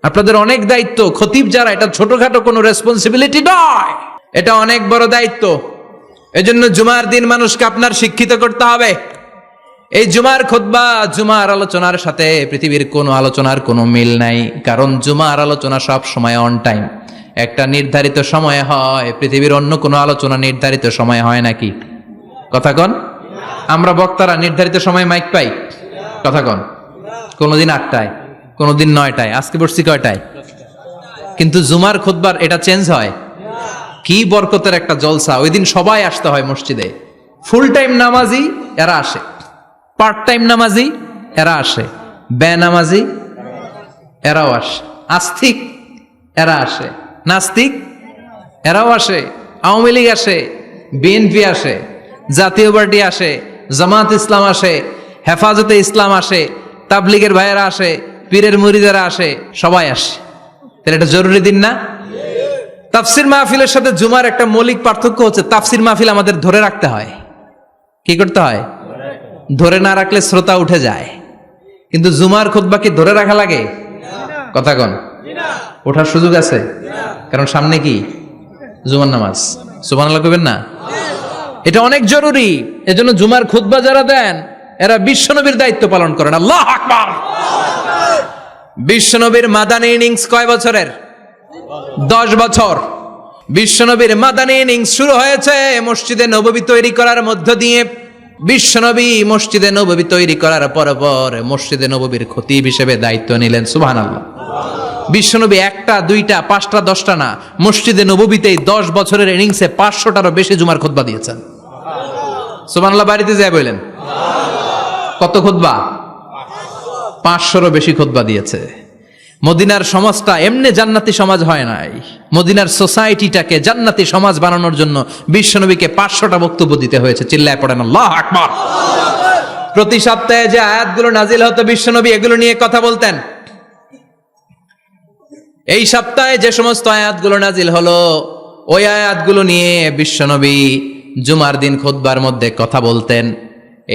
আপনাদের অনেক দায়িত্ব। খতিব যারা, এটা ছোটখাটো কোনো রেসপন্সিবিলিটি নয়, এটা অনেক বড় দায়িত্ব। এজন্য জুমার দিন মানুষকে আপনার শিক্ষিত করতে হবে। এই জুমার খুতবা, জুমার আলোচনার সাথে পৃথিবীর কোনো আলোচনার কোনো মিল নাই, কারণ জুমার আলোচনা সব সময় অন টাইম, একটা নির্ধারিত সময়ে হয়। পৃথিবীর অন্য কোনো আলোচনা নির্ধারিত সময়ে হয় নাকি? কথা কন। আমরা বক্তারা নির্ধারিত সময়ে মাইক পাই? কথা কন। কোনোদিন 8টায়, কোনোদিন 9টায়, আজকে বসছি কয়টায়? কিন্তু জুমার খুতবার এটা চেঞ্জ হয়। কি বরকতের একটা জলসা! ওই দিন সবাই আসতে হয় মসজিদে। ফুল টাইম নামাজি এরা আসে, পার্ট টাইম নামাজি এরা আসে, বেনামাজি এরাও আসে, আস্তিক এরা আসে, নাস্তিক এরাও আসে, আওয়ামী লীগ আসে, বিএনপি আসে, জাতীয় পার্টি আসে, জামাত ইসলাম আসে, হেফাজতে ইসলাম আসে, তাবলিগের ভাইয়েরা আসে, পীরের মুরিদেরা আসে, সবাই আসে। তাহলে এটা জরুরি দিন না? তাফসির মাহফিলের সাথে জুমার একটা মৌলিক পার্থক্য হচ্ছে, তাফসির মাহফিল আমাদের ধরে রাখতে হয়। কি করতে হয়? ধরে না রাখলে শ্রোতা উঠে যায়। কিন্তু জুমার খুতবা কি ধরে রাখা লাগে? কথা কন। ওঠার সুযোগ আছে, কারণ সামনে কি? জুমার নামাজ। সুবহানাল্লাহ কইবেন না? এটা অনেক জরুরি। এজন্য জুমার খুতবা যারা দেন এরা বিশ্বনবীর দায়িত্ব পালন করেন। আল্লাহু আকবার। বিশ্বনবীর মাদানী ইনিংস কয় বছরের? 10 বছর। বিশ্বনবীর মাদানী ইনিংস শুরু হয়েছে মসজিদে নববী তৈরি করার মধ্য দিয়ে। বিশ্বনবী মসজিদে নববী তৈরি করার পর মসজিদে নববীর খতিব হিসেবে দায়িত্ব নিলেন। সুবহানাল্লাহ। বিশ্বনবী 1টা 2টা 5টা 10টা না, মসজিদে নববীতেই 10 বছরের ইনিংসে 500টারও বেশি জুমার খুতবা দিয়েছেন। সুবহানাল্লাহ। বাড়িতে যায় বললেন কত খুতবা? 500রও বেশি খুতবা দিয়েছে। মদিনার সমাজটা এমনি জান্নাতি সমাজ হয় নাই। মদিনার সোসাইটিটাকে জান্নাতি সমাজ বানানোর জন্য বিশ্বনবীকে 500টা বক্তব্য দিতে হয়েছে। চিল্লায় পড়েন আল্লাহু আকবার। প্রতি সপ্তাহে যে আয়াতগুলো নাজিল হতো বিশ্বনবী এগুলো নিয়ে কথা বলতেন। এই সপ্তাহে যে সমস্ত আয়াতগুলো নাজিল হলো ওই আয়াতগুলো নিয়ে বিশ্বনবী জুমার দিন খুতবার মধ্যে কথা বলতেন।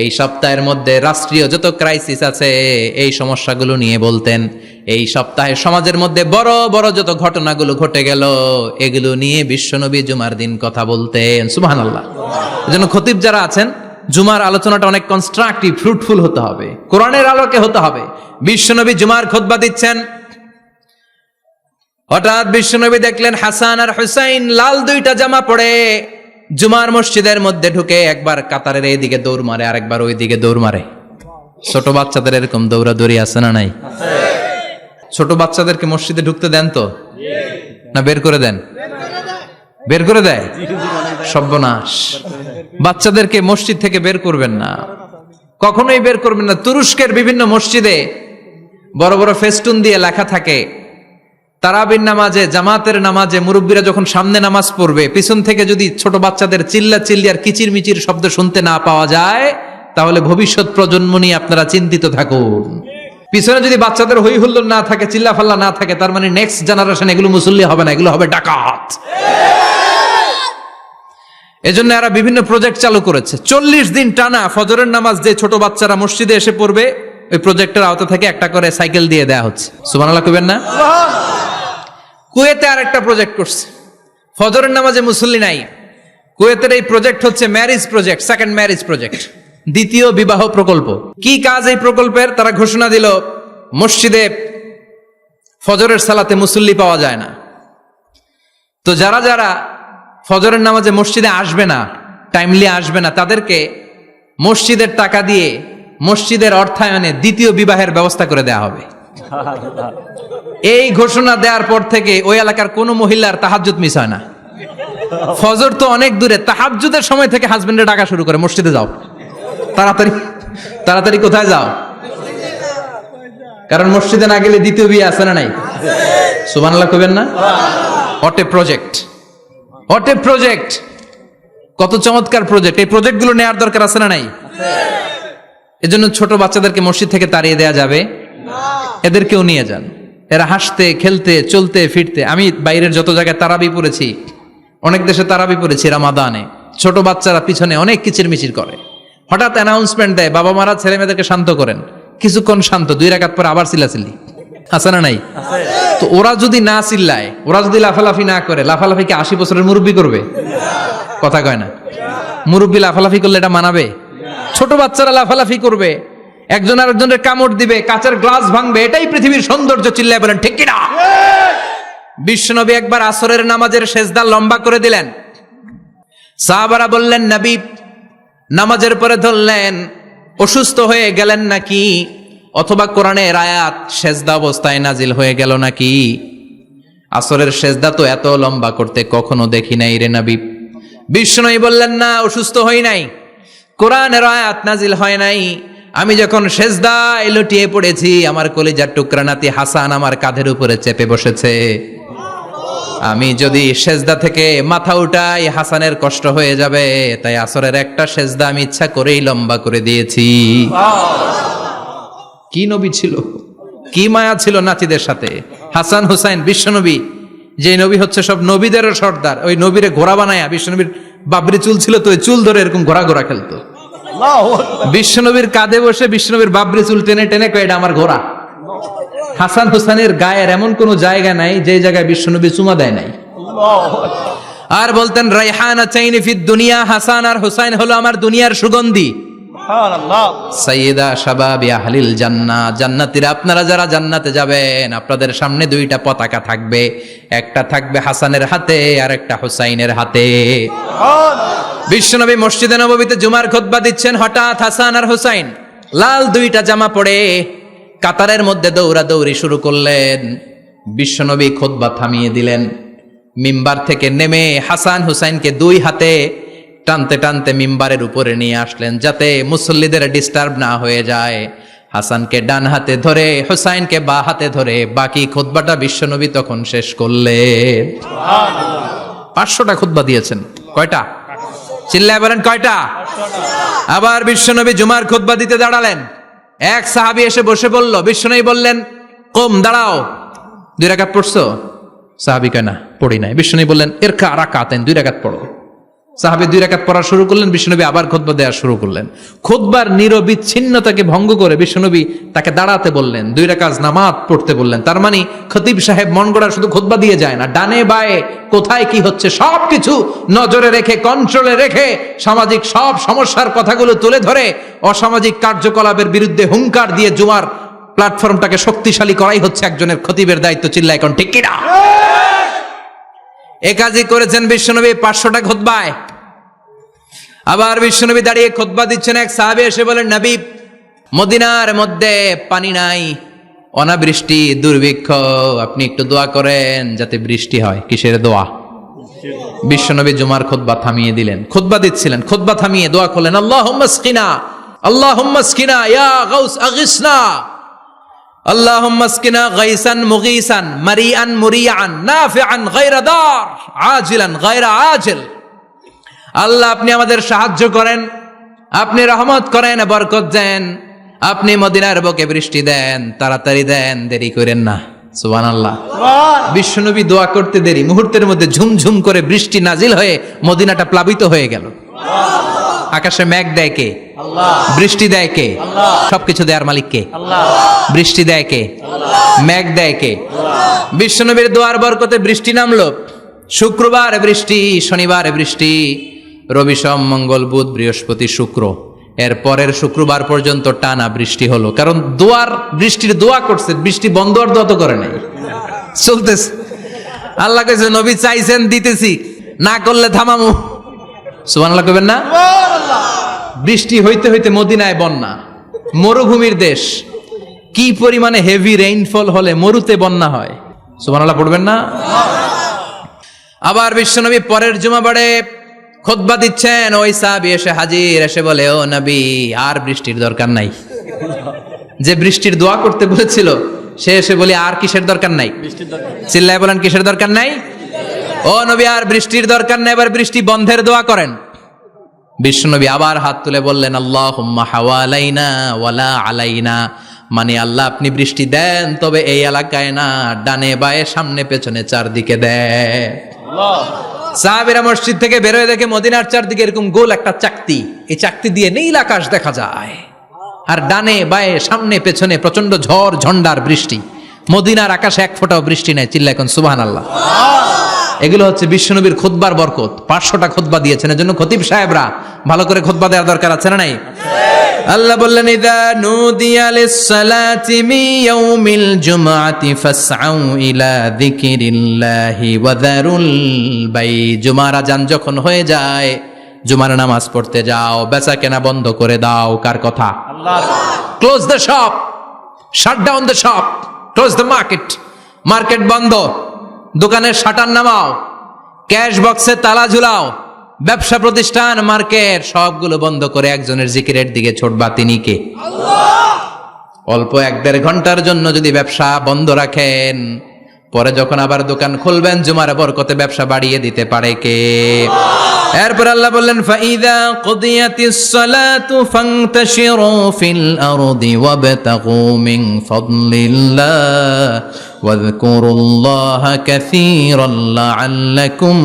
এই সপ্তাহের মধ্যে রাষ্ট্রীয় যত ক্রাইসিস আছে এই সমস্যাগুলো নিয়ে বলতেন। এই সপ্তাহে সমাজের মধ্যে বড় বড় যত ঘটনাগুলো ঘটে গেল এগুলো নিয়ে বিশ্বনবী জুমার দিন কথা বলতেন। সুবহানাল্লাহ। এজন্য খতিব যারা আছেন জুমার আলোচনাটা অনেক কনস্ট্রাকটিভ, ফ্রুটফুল হতে হবে, কোরআনের আলোকে হতে হবে। বিশ্বনবী জুমার খুতবা দিচ্ছেন, হঠাৎ বিশ্বনবী দেখলেন হাসান আর হুসাইন লাল দুইটা জামা পরে জুমার মসজিদের মধ্যে ঢুকে একবার কাতারের এইদিকে দৌড় মারে, আরেকবার ওইদিকে দৌড় মারে। ছোট বাচ্চাদের এরকম দৌড়াদৌড়ি আছে না নাই? ছোট বাচ্চাদেরকে মসজিদে ঢুকতে দেন তো না বের করে দেন? বের করে দেয়, সর্বনাশ। বাচ্চাদেরকে মসজিদ থেকে বের করবেন না, কখনোই বের করবেন না। তুরস্কের বিভিন্ন মসজিদে বড় বড় ফেস্টুন দিয়ে লেখা থাকে, তারাবির নামাজে, জামাতের নামাজে মুরব্বীরা যখন সামনে নামাজ পড়বে, পিছন থেকে যদি ছোট বাচ্চাদের চিল্লা চিল্লি আর কিচির মিচির শব্দ শুনতে না পাওয়া যায়, তাহলে ভবিষ্যৎ প্রজন্ম নিয়ে আপনারা চিন্তিত থাকুন। পিছনে যদি বাচ্চাদের হই হুল্লোড় না থাকে, চিল্লা ফাল্লা না থাকে, তার মানে নেক্সট জেনারেশন এগুলো মুসল্লি হবে না, এগুলো হবে ডাকাত। এজন্য এরা বিভিন্ন প্রজেক্ট চালু করেছে। 40 দিন টানা ফজরের নামাজ যে ছোট বাচ্চারা মসজিদে এসে পড়বে, ওই প্রজেক্টের আওতা থেকে একটা করে সাইকেল দিয়ে দেয়া হচ্ছে। সুবহানাল্লাহ কইবেন না? কুয়েতে আর একটা প্রজেক্ট করছে, ফজরের নামাজে মুসল্লি নাই। কুয়েতের এই প্রজেক্ট হচ্ছে marriage project, second marriage project, দ্বিতীয় বিবাহ প্রকল্প। কি কাজ এই প্রকল্পের? তারা ঘোষণা দিল, মসজিদে ফজরের সালাতে মুসল্লি পাওয়া যায় না, তো যারা যারা ফজরের নামাজে মসজিদে আসবে না, টাইমলি আসবে না, তাদেরকে মসজিদের টাকা দিয়ে মসজিদের অর্থায়নে দ্বিতীয় বিবাহের ব্যবস্থা করে দেয়া হবে। এই ঘোষণা দেওয়ার পর থেকে ওই এলাকার কোনো মহিলার তাহাজ্জুদ মিস হয় না। ফজর তো অনেক দূরে, তাহাজ্জুদের সময় থেকে হাজবেন্ডে ডাকা শুরু করে, মসজিদে যাও, তাড়াতাড়ি তাড়াতাড়ি। কোথায় যাও? কারণ মসজিদে না গেলে দ্বিতীয় বিয়ে আছে না নাই? সুবহানাল্লাহ কইবেন না? What a project, what a project, কত চমৎকার প্রজেক্ট। এই প্রজেক্টগুলো নেওয়ার দরকার আছে না নাই? এজন্য ছোট বাচ্চাদেরকে মসজিদ থেকে তাড়িয়ে দেয়া যাবে না, এদেরকেও নিয়ে যান। এরা হাসতে খেলতে চলতে ফিরতে, আমি বাইরের যত জায়গায় তারাবি পড়েছি, অনেক দেশে তারাবি পড়েছি রামাদানে, ছোট বাচ্চারা পিছনে অনেক কিচির মিচির করে, হঠাৎ অ্যানাউন্সমেন্ট দেয়, বাবা মারা ছেলে মেয়েদেরকে শান্ত করেন, কিছুক্ষণ শান্ত, 2 রাকাত পরে আবার চিল্লাচিল্লি, আছে না নাই? তো ওরা যদি না চিল্লায়, ওরা যদি লাফালাফি না করে, লাফালাফি কি 80 বছরের মুরব্বী করবে? কথা কয় না। মুরব্বী লাফালাফি করলে এটা মানাবে? ছোট বাচ্চারা লাফালাফি করবে, একজন আরেকজনের কামড় দিবে, কাঁচের গ্লাস ভাঙবে, এটাই পৃথিবীর সৌন্দর্য। চিল্লায় বলেন ঠিক কিনা? বিশ্বনবী একবার আসরের নামাজের সেজদা লম্বা করে দিলেন, সাহাবারা বললেন, নবী নামাজের পরে ধরলেন, অসুস্থ হয়ে গেলেন নাকি, অথবা কোরআনের আয়াত সেজদা অবস্থায় নাজিল হয়ে গেল নাকি? আসরের সেজদা তো এত লম্বা করতে কখনো দেখি নাই রে নবী। বিশ্বনবী বললেন, না, অসুস্থ হই নাই, কোরআনের আয়াত নাজিল হয় নাই, আমি যখন সেজদায় লুটিয়ে পড়েছি, আমার কলিজার টুকরা নাতি হাসান আমার কাঁধের উপরে চেপে বসেছে, আমি যদি সেজদা থেকে মাথা উঠাই হাসানের কষ্ট হয়ে যাবে, তাই আসরের একটা সেজদা আমি ইচ্ছা করেই লম্বা করে দিয়েছি। কি নবী ছিল, কি মায়া ছিল নাতিদের সাথে। হাসান হুসাইন, বিশ্বনবী যে নবী হচ্ছে সব নবীদেরও সর্দার, ওই নবীরে ঘোড়া বানায়া, বিশ্বনবীর বাবরি চুল ছিল তো, ওই চুল ধরে এরকম ঘোড়া ঘোড়া খেলতো। বিশ্বনবীর কাঁধে বসে বিশ্বনবীর বাবরি চুল টেনে টেনে কয়, এটা আমার ঘোড়া। হাসান হুসাইনের গায়ের এমন কোন জায়গা নাই যে জায়গায় বিশ্বনবী চুমা দেয় নাই। আর বলতেন, রাইহানা চাইনি ফিদ দুনিয়া, হাসান আর হুসাইন হলো আমার দুনিয়ার সুগন্ধি। সাইয়্যিদা শাবাবি আহলিল জান্নাহ, জান্নাতীরা আপনারা যারা জান্নাতে যাবেন, আপনাদের সামনে 2টা পতাকা থাকবে, একটা থাকবে হাসানের হাতে আর একটা হুসাইনের হাতে। বিশ্বনবী মসজিদে নববীতে জুমার খুতবা দিচ্ছেন, হঠাৎ হাসান আর হুসাইন লাল 2টা জামা পরে কাতারের মধ্যে দৌড়াদৌড়ি শুরু করলেন। বিশ্বনবী খুতবা থামিয়ে দিলেন, মিম্বার থেকে নেমে হাসান হুসাইনকে 2 হাতে টানতে টানতে মিম্বারের উপরে নিয়ে আসলেন, যাতে মুসল্লিদের ডিস্টার্ব না হয়ে যায়। হাসানকে ডান হাতে ধরে, হুসাইনকে বা হাতে ধরে বাকি খুতবাটা বিশ্বনবী তখন শেষ করলেন। 500টা খুতবা দিয়েছেন। কয়টা? চিল্লায় বলেন কয়টা? আবার বিশ্বনবী জুমার খুতবা দিতে দাঁড়ালেন, এক সাহাবী এসে বসে বলল, বিশ্বনবী বললেন, কম, দাঁড়াও, 2 রাকাত পড়ছো? সাহাবী কয়, না, পড়ি নাই। বিশ্বনবী বললেন, এরকা রাকাতেন, 2 রাকাত পড়ো। সাহাবী 2 রাকাত পড়া শুরু করলেন, বিশ্বনবী আবার খুতবা দেওয়া শুরু করলেন। খুতবার নিরবিচ্ছিন্নতাকে ভঙ্গ করে বিশ্বনবী তাকে দাঁড়াতে বললেন, 2 রাকাত নামাজ পড়তে বললেন। তার মানে খতিব সাহেব মন গড়া শুধু খুতবা দিয়ে যায় না, ডানে বায়ে কোথায় কি হচ্ছে সবকিছু নজরে রেখে, কন্ট্রোলে রেখে, সামাজিক সব সমস্যার কথাগুলো তুলে ধরে অসামাজিক কার্যকলাপের বিরুদ্ধে হুঙ্কার দিয়ে জুমার প্ল্যাটফর্মটাকে শক্তিশালী করাই হচ্ছে একজনের খতিবের দায়িত্ব। চিল্লায় এখন ঠিক কিনা? এ কাজই করেছেন বিশ্বনবী 500টা খুতবায়। আবার বিশ্বনবী দাঁড়িয়ে খুতবা দিচ্ছেন, এক সাহাবী এসে বলেন, নবী, মদিনার মধ্যে পানি নাই, অনাবৃষ্টি, দুর্ভিক্ষ, আপনি একটু দোয়া করেন যাতে বৃষ্টি হয়। কিসের দোয়া? বিশ্বনবী জুমার খুতবা থামিয়ে দিলেন, খুতবা দিচ্ছিলেন, খুতবা থামিয়ে দোয়া করলেন, আল্লাহুম্মা আসকিনা, আল্লাহুম্মা আসকিনা ইয়া গাউস আগিসনা, আল্লাহুম্মা আসকিনা গাইসান মুগীসান মারিআন মুরিআন নাফিআন গায়রা দার আজিলান গায়রা আজিল। আল্লাহ, আপনি আমাদের সাহায্য করেন, আপনি রহমত করেন, বরকত দেন, আপনি মদিনার বুকে বৃষ্টি দেন, তাড়াতাড়ি দেন, দেরি করেন না। সুবহানাল্লাহ। বিশ্বনবী দোয়া করতে দেরি, মুহূর্তের মধ্যে ঝুমঝুম করে বৃষ্টি নাজিল হয়ে মদিনাটা প্লাবিত হয়ে গেল। আকাশে মেঘ দেয় কে? আল্লাহ। বৃষ্টি দেয় কে? আল্লাহ। সবকিছু দেয়ার মালিক কে? আল্লাহ। বৃষ্টি দেয় কে? আল্লাহ। মেঘ দেয় কে? আল্লাহ। বিশ্বনবীর দোয়ার বরকতে বৃষ্টি নামলো। শুক্রবার বৃষ্টি, শনিবার বৃষ্টি, রবি সোম মঙ্গল বুধ বৃহস্পতি শুক্র, এর পরের শুক্রবার পর্যন্ত টানা বৃষ্টি হলো। কারণ বৃষ্টির দোয়া করছে, বৃষ্টি বন্ধ আর দোয়া তো করে নাই, চলতেছে। আল্লাহ কইছে, নবী চাইছেন দিতেছি, না করলে থামামু। সুবহানাল্লাহ কইবেন না? বৃষ্টি হইতে হইতে মদিনায় বন্যা, মরুভূমির দেশ, কি পরিমাণে হেভি রেইনফল হলে মরুতে বন্যা হয়। সুবহানাল্লাহ পড়বেন না? আবার বিশ্বনবী পরের জুমাবারে খুতবা দিচ্ছেন, ওই সাহাবী এসে হাজির, এসে বলে, ও নবী, আর বৃষ্টির দরকার নাই। যে বৃষ্টির দোয়া করতে বলেছিল সে এসে বলে, আর কিসের দরকার নাই? চিল্লায় বলেন, কিসের দরকার নাই? ও নবী, আর বৃষ্টির দরকার নাই, এবার বৃষ্টি বন্ধের দোয়া করেন। বিশ্বনবী আবার হাত তুলে বললেন, আল্লাহুম্মা হাওয়ালাইনা ওয়ালা আলাইনা, মানে আল্লাহ, আপনি বৃষ্টি দেন, তবে এই এলাকায় না, ডানে বায়ে সামনে পেছনে চারদিকে দেন। সাহাবীরা মসজিদ থেকে বের হয়ে দেখে মদিনার চারদিকে এরকম গোল একটা চাকতি, এই চাকতি দিয়ে নীল আকাশ দেখা যায়, আর ডানে বায়ে সামনে পেছনে প্রচন্ড ঝড় ঝন্ডার বৃষ্টি। মদিনার আকাশে এক ফোঁটাও বৃষ্টি নাই। চিল্লা এখন সুবহানাল্লাহ। এগুলো হচ্ছে বিশ্বনবীর খুতবার বরকত। 500টা খুতবা দিয়েছেন, এজন্য খতিব সাহেবরা ভালো করে খুতবা দেওয়ার দরকার আছে না নাই? আল্লাহ বললেন, ইযা নুদিয়া লিস-সালাতি মিন ইয়াউমিল জুমআতি ফাসআউ ইলা যিকিরিল্লাহি ওয়া যারুল বাই। জুমার আযান যখন হয়ে যায়, জুমার নামাজ পড়তে যাও, বেচা কেনা বন্ধ করে দাও। কার কথা? আল্লাহর। Close the shop, shut down the shop, close the market. Market বন্ধ, দোকানের শাটার নামাও, ক্যাশ বক্সে তালা ঝুলাও, ব্যবসা প্রতিষ্ঠান, মার্কেট সবগুলো বন্ধ করে একজনের জিকিরের দিকে ছোটবা। তিনি কে? আল্লাহ। অল্প 1-1.5 ঘন্টার জন্য যদি ব্যবসা বন্ধ রাখেন, পরে যখন আবার দোকান খুলবেন, জুমার বরকতে ব্যবসা বাড়িয়ে দিতে পারে কে? এরপর আল্লাহ বললেন, ফাইদা কুদিয়াতিস সালাতু ফান্তাশিরু ফিল আরদি ওয়াবতাগু মিন ফাদলিল্লাহ ওয়াযকুরুল্লাহা কাসীরান লাআল্লাকুম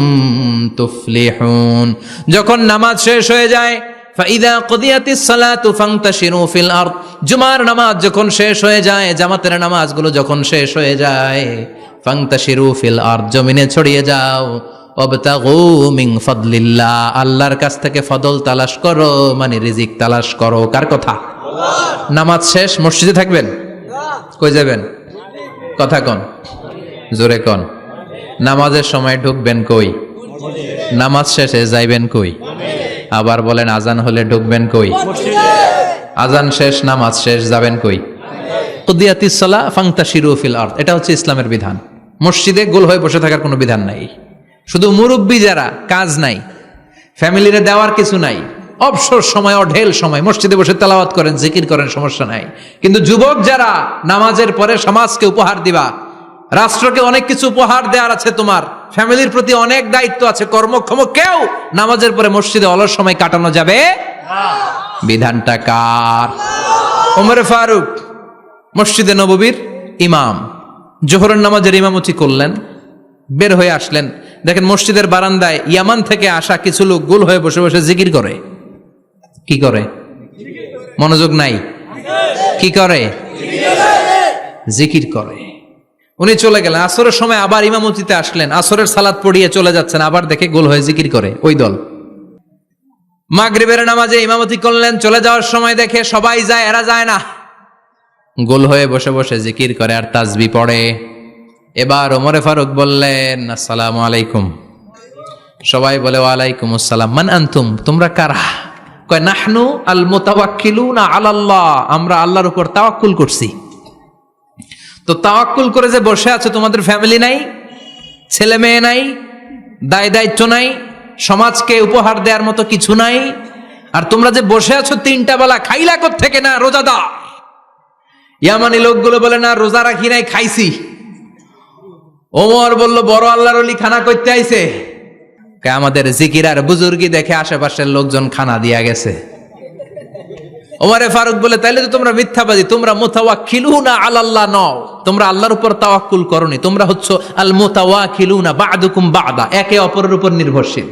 তুফলিহুন। যখন নামাজ শেষ হয়ে যায়, ফাইদা কুদিয়াতিস সালাতু ফান্তাশিরু ফিল আরদ, জুমার নামাজ যখন শেষ হয়ে যায়, জামাতের নামাজগুলো যখন শেষ হয়ে যায়, ফান্তাশিরু ফিল আরদ, জমিনে ছড়িয়ে যাও, ওয়াবতাগু মিন ফাদলিল্লাহ, আল্লাহর কাছ থেকে ফদল তালাশ করো, মানে রিজিক তালাশ করো। কার কথা? আল্লাহ। নামাজ শেষ মসজিদে থাকবেন? কই যাবেন? কথা কন, জোরে কন। নামাজের সময় ঢুকবেন কই? নামাজ শেষে যাইবেন কই? আবার বলেন, আজান হলে ঢুকবেন কই? আজান শেষ, নামাজ শেষ, যাবেন কই? কুদিয়াতিস সালাহ ফান্তাশিরু ফিল আরদ, এটা হচ্ছে ইসলামের বিধান। মসজিদে গোল হয়ে বসে থাকার কোনো বিধান নাই। শুধু মুরব্বী যারা, কাজ নাই, ফ্যামিলিরে দেওয়ার কিছু নাই, অবসর সময়, অঢেল সময় মসজিদে বসে তেলাওয়াত করেন, জিকির করেন, সমস্যা নাই। কিন্তু যুবক যারা, নামাজের পরে সমাজকে উপহার দিবা, রাষ্ট্রকে অনেক কিছু উপহার দেওয়ার আছে, তোমার ফ্যামিলির প্রতি অনেক দায়িত্ব আছে, কর্মক্ষম কেউ নামাজের পরে মসজিদে অলস সময় কাটানো যাবে না। বিধানটা কার? ওমর ফারুক মসজিদে নববীর ইমাম, জোহরের নামাজের ইমামতি করলেন। বের হয়ে আসলেন, দেখেন মসজিদের বারান্দায় ইয়ামান থেকে আসা কিছু লোক গোল হয়ে বসে বসে জিকির করে। কি করে? মনোযোগ নাই। কি করে? জিকির করে। উনি চলে গেলেন, আসরের সময় আবার ইমামতিতে আসলেন, আসরের সালাত পড়িয়ে চলে যাচ্ছেন, আবার দেখে গোল হয়ে জিকির করে ওই দল। মাগরিবের নামাজে ইমামতি করলেন, চলে যাওয়ার সময় দেখে সবাই যায়, এরা যায় না, গোল হয়ে বসে বসে জিকির করে আর তাসবিহ পড়ে। এবার ওমরে ফারুক বললেন, আসসালামু আলাইকুম। সবাই বলে ওয়ালাইকুম আসসালাম। মান আনতুম, তোমরা কারা? কয় নাহনু আল মুতাওয়াক্কিলুনা আলাল্লাহ, আমরা আল্লাহর উপর তাওয়াক্কুল করছি। তো তাওয়াক্কুল করে যে বসে আছো, তোমাদের ফ্যামিলি নাই, ছেলে মেয়ে নাই, দায় দায়িত্ব নাই, সমাজকে উপহার দেওয়ার মতো কিছু নাই, আর তোমরা যে বসে আছো 3টা বেলা খাইলা কোত্থেকে? না রোজাদার। ইয়ামানি লোকগুলো বলে না রোজা রাখি নাই, খাইছি। ওমর বলল বড় আল্লাহর ওলি খানা করতে আইছে। আমাদের জিকির আর বুজুর্গি দেখে আশেপাশের লোকজন খানা দিয়া গেছে। ওমরে ফারুক বলে তাইলে তো তোমরা মিথ্যাবাদী, তোমরা মুতাওয়াক্কিলুনা আলাল্লাহ নও, তোমরা আল্লাহর উপর তাওয়াক্কুল করনি, তোমরা হচ্ছে আল মুতাওয়াক্কিলুনা বা'দুকুম বা'দা, একে অপরের উপর নির্ভরশীল।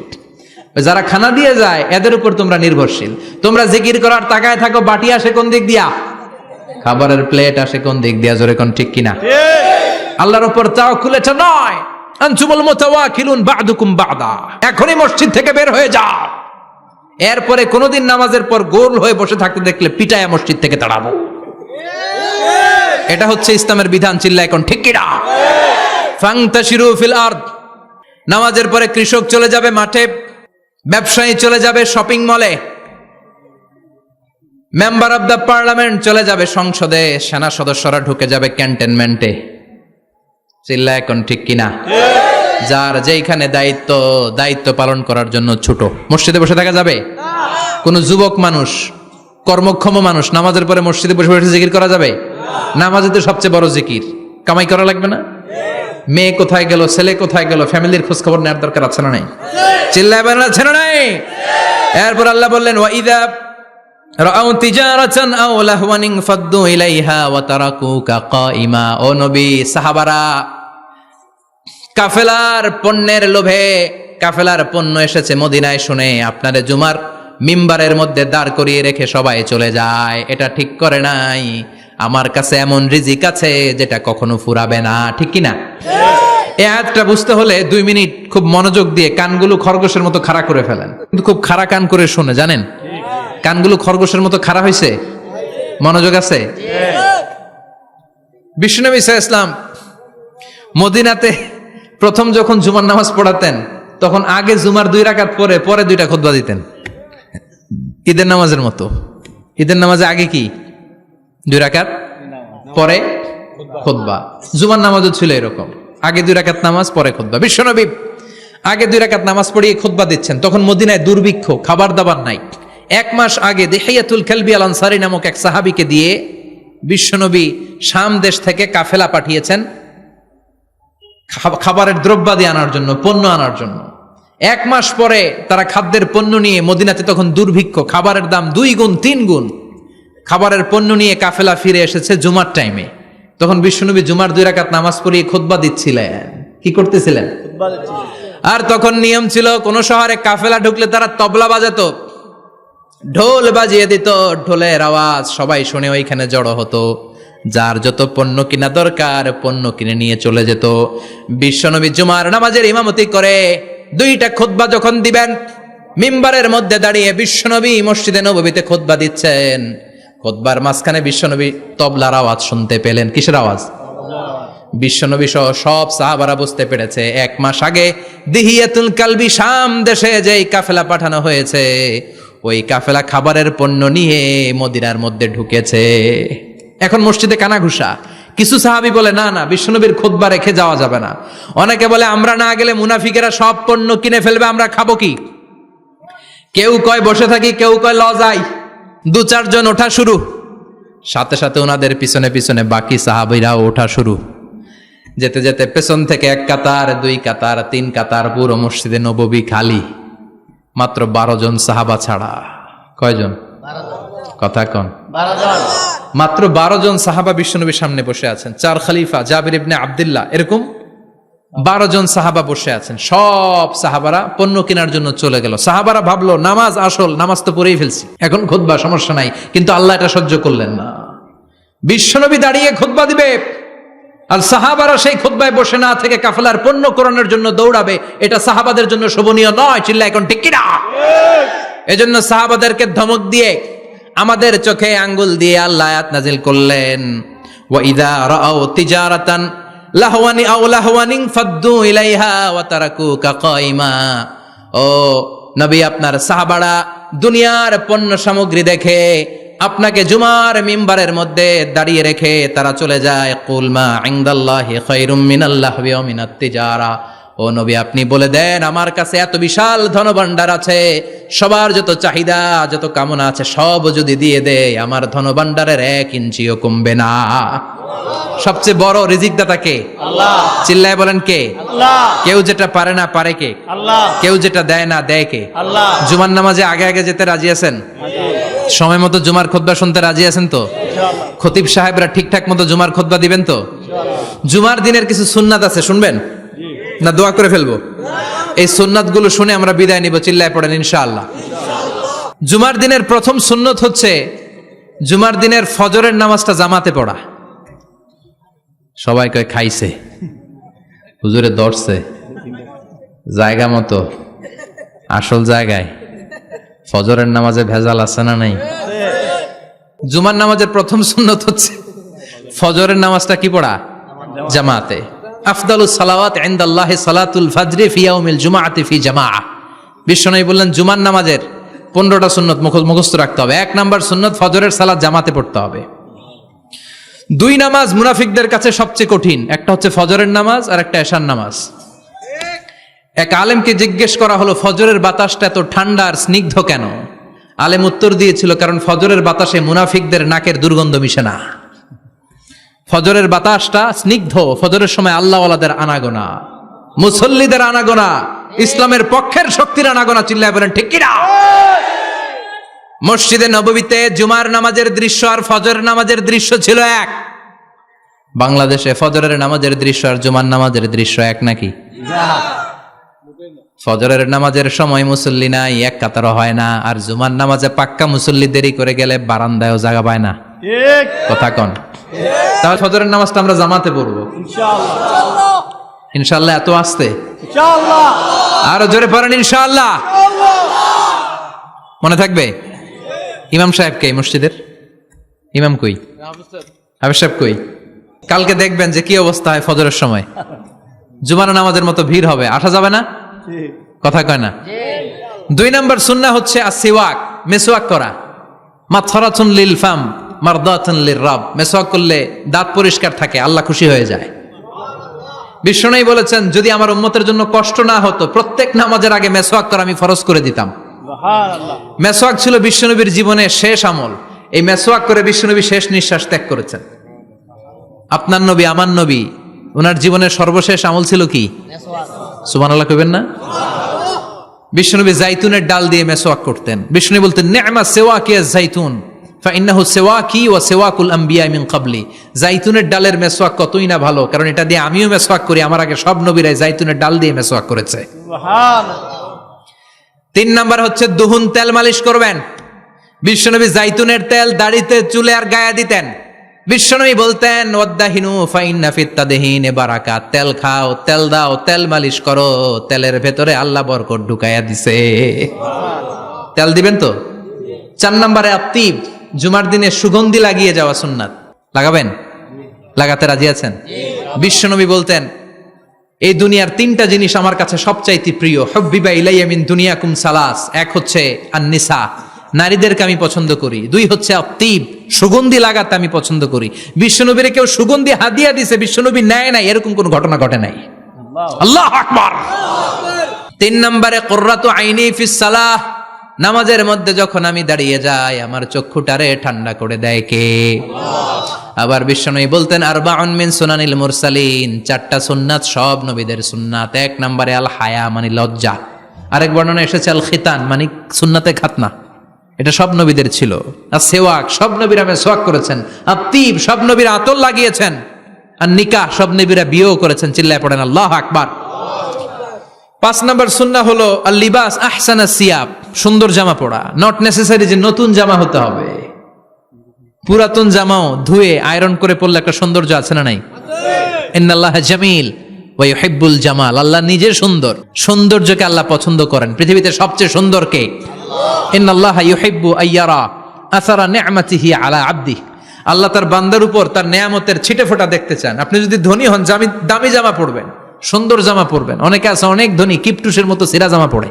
যারা খানা দিয়ে যায় এদের উপর তোমরা নির্ভরশীল। তোমরা জিকির করার তাকায় থাকো, বাটি আসে কোন দিক দিয়া? খাবারের প্লেট আসে কোন দিক দিয়া? জোরে কোন, ঠিক কিনা? আল্লাহর উপর তাওয়াক্কুল এটা নয়। আনতুমুল মুতাওয়াক্কিলুন বা'দুকুম বা'দা, এখনই মসজিদ থেকে বের হয়ে যাও। এরপরে কোনদিন নামাজের পর গোল হয়ে বসে থাকতে দেখলে পিটায়া মসজিদ থেকে তাড়াবো। এটা হচ্ছে ইসলামের বিধান। চিল্লা এখন ঠিক কিনা? ফান্তাশিরু ফিল আরদ। নামাজের পরে কৃষক চলে যাবে মাঠে, ব্যবসায়ী চলে যাবে শপিং মলে, মেম্বার অব দ্য পার্লামেন্ট চলে যাবে সংসদে, সেনা সদস্যরা ঢুকে যাবে ক্যান্টনমেন্টে। চিল্লা এখন ঠিক কিনা? যার যেইখানে দায়িত্ব পালন করার জন্য ছোট, মসজিদে বসে থাকা যাবে? কোন যুবক মানুষ, কর্মক্ষম মানুষ নামাজের পরে মসজিদে বসে বসে জিকির করা যাবে? নামাজে তো সবচেয়ে বড় জিকির। কামাই করা লাগবে না? মেয়ে কোথায় গেল, ছেলে কোথায় গেল, ফ্যামিলির খোঁজ খবর নেওয়ার দরকার আছে না নাই? চিল্লায় বলেন আছে না নাই? এরপর আল্লাহ বললেন ওয়াইদা রাআউ তিজারাতান আও লাহওয়ান ফাদ্দু ইলাইহা ওয়া তারাকুকা কাইমা। ও নবী, সাহাবারা কাফেলার পণ্যের লোভে, কাফেলার পণ্য এসেছে মদিনায় শুনে আপনারে জুমার মিম্বারের মধ্যে দাঁড় করিয়ে রেখে সবাই চলে যায়। এটা ঠিক করে নাই। আমার কাছে এমন রিজিক আছে যেটা কখনো ফুরাবে না, ঠিক কিনা? এই আয়াতটা বুঝতে হলে 2 মিনিট খুব মনোযোগ দিয়ে কানগুলো খরগোশের মতো খাড়া করে ফেলেন, কিন্তু খুব খাড়া কান করে শুনে, জানেন কানগুলো খরগোশের মতো খাড়া হয়েছে? মনোযোগ আছে? বিশ্বনবী সাল্লাল্লাহু আলাইহি ওয়াসাল্লাম মদিনাতে প্রথম যখন জুমার নামাজ পড়াতেন, তখন আগে জুমার 2 রাকাত পরে 2টা খুতবা দিতেন, ঈদের নামাজের মতো। ঈদের নামাজে আগে কি 2 রাকাত, পরে খুতবা। জুমার নামাজও ছিল এরকম, আগে 2 রাকাত নামাজ, পরে খুতবা। বিশ্বনবী আগে 2 রাকাত নামাজ পড়িয়ে খুতবা দিচ্ছেন। তখন মদিনায় দুর্ভিক্ষ, খাবার দাবার নাই। 1 মাস আগে দিহিয়াতুল কালবি আল আনসারী নামক এক সাহাবীকে দিয়ে বিশ্বনবী শাম দেশ থেকে কাফেলা পাঠিয়েছেন খাবারের দ্রব্যাদি আনার জন্য, পণ্য আনার জন্য। 1 মাস পরে তারা খাদ্যের পণ্য নিয়ে, মদিনাতে তখন দুর্ভিক্ষ, খাবারের দাম 2 গুণ 3 গুণ, খাবারের পণ্য নিয়ে কাফেলা ফিরে এসেছে জুমার টাইমে। তখন বিশ্বনবী জুমার 2 রাকাত নামাজ পড়িয়ে খুতবা দিচ্ছিলেন। কি করতেছিলেন? আর তখন নিয়ম ছিল, কোন শহরে কাফেলা ঢুকলে তারা তবলা বাজাতো, ঢোল বাজিয়ে দিত, ঢোলের আওয়াজ সবাই শুনে ওইখানে জড়ো হতো। যার যত পণ্য কিনা দরকার পণ্য কিনে নিয়ে চলে যেত। বিশ্বনবী জুমার নামাজের ইমামতি করে 2টা খুতবা যখন দিবেন, মিম্বারের মধ্যে দাঁড়িয়ে বিশ্বনবী মসজিদে নববীতে খুতবা দিচ্ছেন। খুতবার মাঝখানে বিশ্বনবী তবলার আওয়াজ শুনতে পেলেন। কিসের আওয়াজ? বিশ্বনবী সহ সব সাহাবারা বুঝতে পেরেছে 1 মাস আগে দিহিয়াতুল কালবি শাম দেশে যেই কাফেলা পাঠানো হয়েছে, ওই কাফেলা খাবারের পণ্য নিয়ে মদিনার মধ্যে ঢুকেছে। এখন মসজিদে কানাঘুষা। কিছু সাহাবী বলে না না, বিশ্বনবীর খুতবা রেখে যাওয়া যাবে না। অনেকে বলে আমরা না গেলে মুনাফিকেরা সব পণ্য কিনে ফেলবে, আমরা খাবো কি? কেউ কয় বসে থাকি, কেউ কয় ল যাই। 2-4 জন ওঠা শুরু, সাথে সাথে ওনাদের পিছনে পিছনে বাকি সাহাবীরাও ওঠা শুরু। যেতে যেতে পেছন থেকে 1 কাতার, 2 কাতার, 3 কাতার, পুরো মসজিদে নববী খালি, মাত্র 12 জন সাহাবা ছাড়া। কয়জন? 12 জন। কথা কন। 12 জন। মাত্র 12 জন সাহাবা বিশ্বনবীর সামনে বসে আছেন। 4 খলিফা, জাবির ইবনে আব্দুল্লাহ, এরকম 12 জন সাহাবা বসে আছেন, সব সাহাবারা পণ্য কেনার জন্য চলে গেল। সাহাবারা ভাবলো নামাজ আসল, নামাজ তো পড়েই ফেলছি, এখন খুতবা সমস্যা নাই, কিন্তু আল্লাহ এটা সহ্য করলেন না। বিশ্বনবী দাঁড়িয়ে খুতবা দিবে আর সাহাবারা সেই খুতবায় বসে না থেকে কাফেলার পণ্য কোরআনের জন্য দৌড়াবে, এটা সাহাবাদের জন্য শোভনীয় নয়। চিল্লা এখন ঠিক কিনা? এজন্য সাহাবাদেরকে ধমক দিয়ে, আমাদের চোখে আঙ্গুল দিয়ে আল্লাহ আয়াত নাজিল করলেন, ওয়া ইযা রাআউ তিজারাতান লাহওয়ানি আও লাহওয়ানিন ফাদ্দু ইলাইহা ওয়া তারাকুকা কাইমা। ও নবী, আপনার সাহাবারা দুনিয়ার পণ্য সামগ্রী দেখে আপনাকে জুমার মিম্বারের মধ্যে দাঁড়িয়ে রেখে তারা চলে যায়। কুল মা ইনদাল্লাহি খায়রুম মিনাল লাহবি ওয়া মিনাত তিজারা। ও নবী, আপনি বলে দেন আমার কাছে এত বিশাল ধনভাণ্ডার আছে, সবার যত চাহিদা যত কামনা আছে সব যদি দিয়ে দেয় আমার ধনভাণ্ডারের 1 ইঞ্চিও কমবে না। সবচেয়ে বড় রিজিকদাতা কে? আল্লাহ। চিল্লায় বলেন কে? আল্লাহ। কেউ যেটা পারে না পারে কে? আল্লাহ। কেউ যেটা দেয় না দেয় কে? আল্লাহ। জুমার নামাজে আগে আগে যেতে রাজি আছেন? সময় মতো জুমার খুতবা শুনতে রাজি আছেন তো? ইনশাআল্লাহ। খতিব সাহেবরা ঠিকঠাক মতো জুমার খুতবা দিবেন তো? ইনশাআল্লাহ। জুমার দিনের কিছু সুন্নাত আছে, শুনবেন জি। না দোয়া করে ফেলবো? এই সুন্নাত গুলো শুনে আমরা বিদায় নিব। চিল্লায় পড়েন ইনশাআল্লাহ। জুমার দিনের প্রথম সুন্নত হচ্ছে জুমার দিনের ফজরের নামাজটা জামাতে পড়া। সবাই কয় খাইছে, হুজুরে ধরছে জায়গা মতো, আসল জায়গায়। ফজরের নামাজে ভেজাল আছে না নাই? জুমার নামাজের প্রথম সুন্নত হচ্ছে ফজরের নামাজটা কি পড়া? জামাতে। আফদালুস সালাওয়াত ইনদাল্লাহি সালাতুল ফাজরি ফি ইয়াউমিল জুমআতি ফি জামাআহ। বিশ্বনবী বললেন জুমার নামাজের 15টা সুন্নত মুখস্থ রাখতে হবে। 1 নাম্বার সুন্নত ফজরের সালাত জামাতে পড়তে হবে। 2 নামাজ মুনাফিকদের কাছে সবচেয়ে কঠিন, একটা হচ্ছে ফজরের নামাজ আর একটা এশার নামাজ। এক আলেমকে জিজ্ঞেস করা হলো ফজরের বাতাসটা এত ঠান্ডা আর স্নিগ্ধ কেন? আলেম উত্তর দিয়েছিল, কারণ ফজরের বাতাসে মুনাফিকদের নাকের দুর্গন্ধ মিশে না। ফজরের বাতাসটা স্নিগ্ধ, ফজরের সময় আল্লাহওয়ালাদের আনাগোনা, মুসল্লিদের আনাগোনা, ইসলামের পক্ষের শক্তির আনাগোনা। চিল্লায় বলেন ঠিক কিনা? মসজিদে নববীতে জুমার নামাজের দৃশ্য আর ফজরের নামাজের দৃশ্য ছিল এক। বাংলাদেশে ফজরের নামাজের দৃশ্য আর জুমার নামাজের দৃশ্য এক নাকি? ফজরের নামাজের সময় মুসল্লি নাই, এক কাতারও হয় না, আর জুমার নামাজে পাক্কা মুসল্লি দেরি করে গেলে বারান্দায়ও জায়গা পায় না। ঠিক। কথা কন। তাহলে ফজরের নামাজটা আমরা জামাতে পড়বো ইনশাআল্লাহ। ইনশাআল্লাহ। এত আসতে ইনশাআল্লাহ। আরো জোরে পড়েন ইনশাআল্লাহ। মনে থাকবে? ইমাম সাহেব কে মসজিদের? ইমাম কই? হাফেজ সাহেব কই? কালকে দেখবেন যে কি অবস্থা হয় ফজরের সময়। জুমার নামাজের মতো ভিড় হবে, আসা যাবে না। ঠিক। কথা কয় না? 2 নাম্বার সুন্নাহ হচ্ছে আসওয়াক, মেসওয়াক করা। মাথরাতুন লিল ফাম মারদাতুন লির রাব। মেসওয়াক করলে দাঁত পরিষ্কার থাকে, আল্লাহ খুশি হয়ে যায়। বিশ্বনবী বলেছেন যদি আমার উম্মতের জন্য কষ্ট না হতো প্রত্যেক নামাজের আগে মেসওয়াক করা আমি ফরজ করে দিতাম। সুবহানাল্লাহ। মেসওয়াক ছিল বিশ্বনবীর জীবনের শেষ আমল। এই মেসওয়াক করে বিশ্বনবী শেষ নিঃশ্বাস ত্যাগ করেছেন। আপনার নবী, আমার নবী, ওনার জীবনের সর্বশেষ আমল ছিল কি? সুবহানাল্লাহ কইবেন না? বিশ্বনবী জাইতুনের ডাল দিয়ে মেসওয়াক করতেন। বিশ্বনবী বলতেন নি'মা সিওয়াকি আয-যাইতুন ফাইন্নাহু সিওয়াকি ওয়া সিওয়াকুল আমবিয়া মিন ক্বাবলি। জাইতুনের ডালের মেসওয়াক কতই না ভালো, কারণ এটা দিয়ে আমিও মেসওয়াক করি, আমার আগে সব নবীরাই জাইতুনের ডাল দিয়ে মেসওয়াক করেছে। সুবহানাল্লাহ। 3 নাম্বার হচ্ছে দুহুন, তেল মালিশ করবেন। বিশ্বনবী জাইতুনের তেল দাড়িতে, চুলে আর গায়ে দিতেন। বিশ্বনবী বলতেন ওয়াদ্দাহিনু ফাইন্না ফিত তাদহিনে বারাকা। তেল খাও, তেল দাও, তেল মালিশ করো, তেলের ভেতরে আল্লাহ বরকত ঢুকাইয়া দিছে। তেল দিবেন তো? 4 নম্বরে আত্তিব, জুমার দিনে সুগন্ধি লাগিয়ে যাওয়া সুন্নাত। লাগাবেন? লাগাতে রাজি আছেন? বিশ্বনবী বলতেন এই দুনিয়ার 3টা জিনিস আমার কাছে সবচাইতে প্রিয়। হুব্বিবা ইলাইয়া মিন দুনিয়াকুম সালাস। 1 হচ্ছে আন-নিসা, নারীদেরকে আমি পছন্দ করি। 2 হচ্ছে আত্তিব, সুগন্ধি লাগাতে আমি পছন্দ করি। বিশ্বনবীরে কেউ সুগন্ধি হাদিয়া দিছে, বিশ্বনবী নেয় নাই, এরকম কোন ঘটনা ঘটে নাই। আল্লাহু আকবার। 3 নম্বরে কুররাতু আইনি ফিস সালাহ। নামাজের মধ্যে যখন আমি দাঁড়িয়ে যাই আমার চক্ষুটারে ঠান্ডা করে দেয় কে? আবার বিশ্বনবী বলতেন আরবাউন মিন সুনানিল মুরসালিন। 4টা সুন্নাত সব নবীদের সুন্নাত। 1 নম্বরে আল হায়া মানে লজ্জা। আরেক বর্ণনা এসেছে আল খিতান মানে সুন্নাতে খাতনা, এটা সব নবীদের ছিল। আর সেওয়াক, সব নবীরা মেসওয়াক করেছেন। আত্তিব, সব নবীরা আতর লাগিয়েছেন। আর নিকাহ, সব নবীরা বিয়েও করেছেন। চিল্লায় পড়েন আল্লাহু আকবার। 5 নম্বর সুন্নাহ হলো আল লিবাস আহসানা সিয়াব, সুন্দর জামা পরা। নট নেসেসারি যে নতুন জামা হতে হবে, পুরাতন জামাও ধুয়ে আয়রন করে পরলে একটা সৌন্দর্য আছে না নাই? ইন্নাল্লাহা জামিল ওয়া ইউহিব্বুল জামাল, আল্লাহ নিজে সুন্দর, সৌন্দর্যকে আল্লাহ পছন্দ করেন। পৃথিবীতে সবচেয়ে সুন্দর কে? ইন্নাল্লাহা ইউহিব্বু আইয়ারা আসারা নি'মাতিহি আলা আবদি, আল্লাহ তার বান্দার উপর তার নেয়ামতের ছিটে ফোঁটা দেখতে চান। আপনি যদি ধনী হন, দামি জামা পরবেন, সুন্দর জামা পরবেন। অনেকে আছে অনেক ধনী, কিপটুসের মতো সিরা জামা পরে,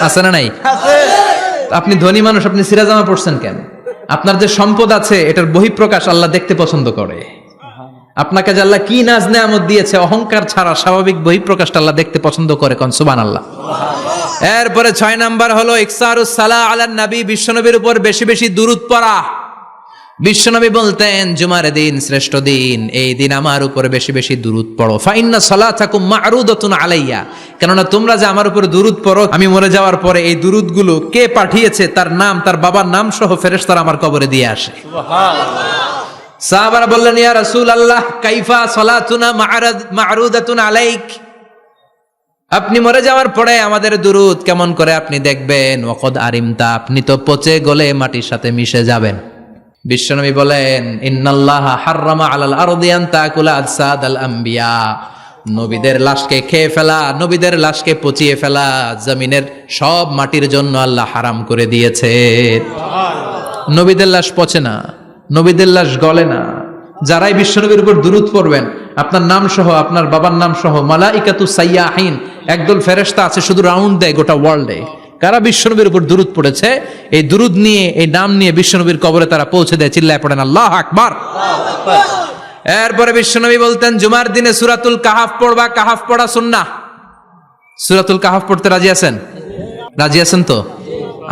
আছে না নাই? আপনি ধনী মানুষ, আপনি সিরা জামা পরছেন কেন? আপনার যে সম্পদ আছে এটার বহিঃপ্রকাশ আল্লাহ দেখতে পছন্দ করে। আপনাকে যে আল্লাহ কি নাজ নেয়ামত দিয়েছে, অহংকার ছাড়া স্বাভাবিক বহিঃপ্রকাশটা আল্লাহ দেখতে পছন্দ করে। কোন সুবহানাল্লাহ। এরপরে 6 নাম্বার হলো ইকসারুস সালাহ আলান নবী, বিশ্বনবীর উপর বেশি বেশি দুরূদ পড়া। বিশ্বনবী বলতেন জুমার দিন শ্রেষ্ঠ দিন, এই দিন আমার উপরে বেশি বেশি দুরূদ পড়ো। ফাইন্না সালাতাকুম মা'রুদাতুন আলাইয়া, কেননা তোমরা যে আমার উপরে দুরূদ পড়ো, আমি মরে যাওয়ার পরে এই দুরূদগুলো কে পাঠিয়েছে তার নাম, তার বাবার নাম সহ ফেরেশতারা আমার কবরে দিয়ে আসে। সাহাবারা বললেন ইয়া রাসূলুল্লাহ কাইফা সালাতুনা মা'রুদাতুন আলাইক, আপনি মরে যাওয়ার পরে আমাদের দুরূদ কেমন করে আপনি দেখবেন? ওয়াকাদ আরিমতা, আপনি তো পচে গলে মাটির সাথে মিশে যাবেন। বিশ্বনবী বলেন ইন্নাল্লাহা হাররামা আলাল আরদি আন তাকুলা আজসাদাল আম্বিয়া, নবীদের লাশকে খেয়ে ফেলা, নবীদের লাশকে পচিয়ে ফেলা জমিনের সব মাটির জন্য আল্লাহ হারাম করে দিয়েছে। নবীদের লাশ পচে না, নবীদের লাশ গলে না। যারাই বিশ্বনবীর উপর দুরূদ পড়বেন, আপনার নাম সহ, আপনার বাবার নাম সহ, মালাইকাতু সাইয়াহিন, একদল ফেরেশতা আছে শুধু রাউন্ড দেয় গোটা ওয়ার্ল্ডে। কারা বিশ্বনবীর উপর দুরূদ পড়েছে, এই দুরূদ নিয়ে, এই নাম নিয়ে বিশ্বনবীর কবরে তারা পৌঁছে দেয়। চিল্লায় পড়েন আল্লাহু আকবার। এরপরে বিশ্বনবী বলতেন জুমার দিনে সূরাতুল কাহাফ পড়বা, কাহাফ পড়া সুন্নাহ। সূরাতুল কাহাফ পড়তে রাজি আছেন? রাজি আছেন তো?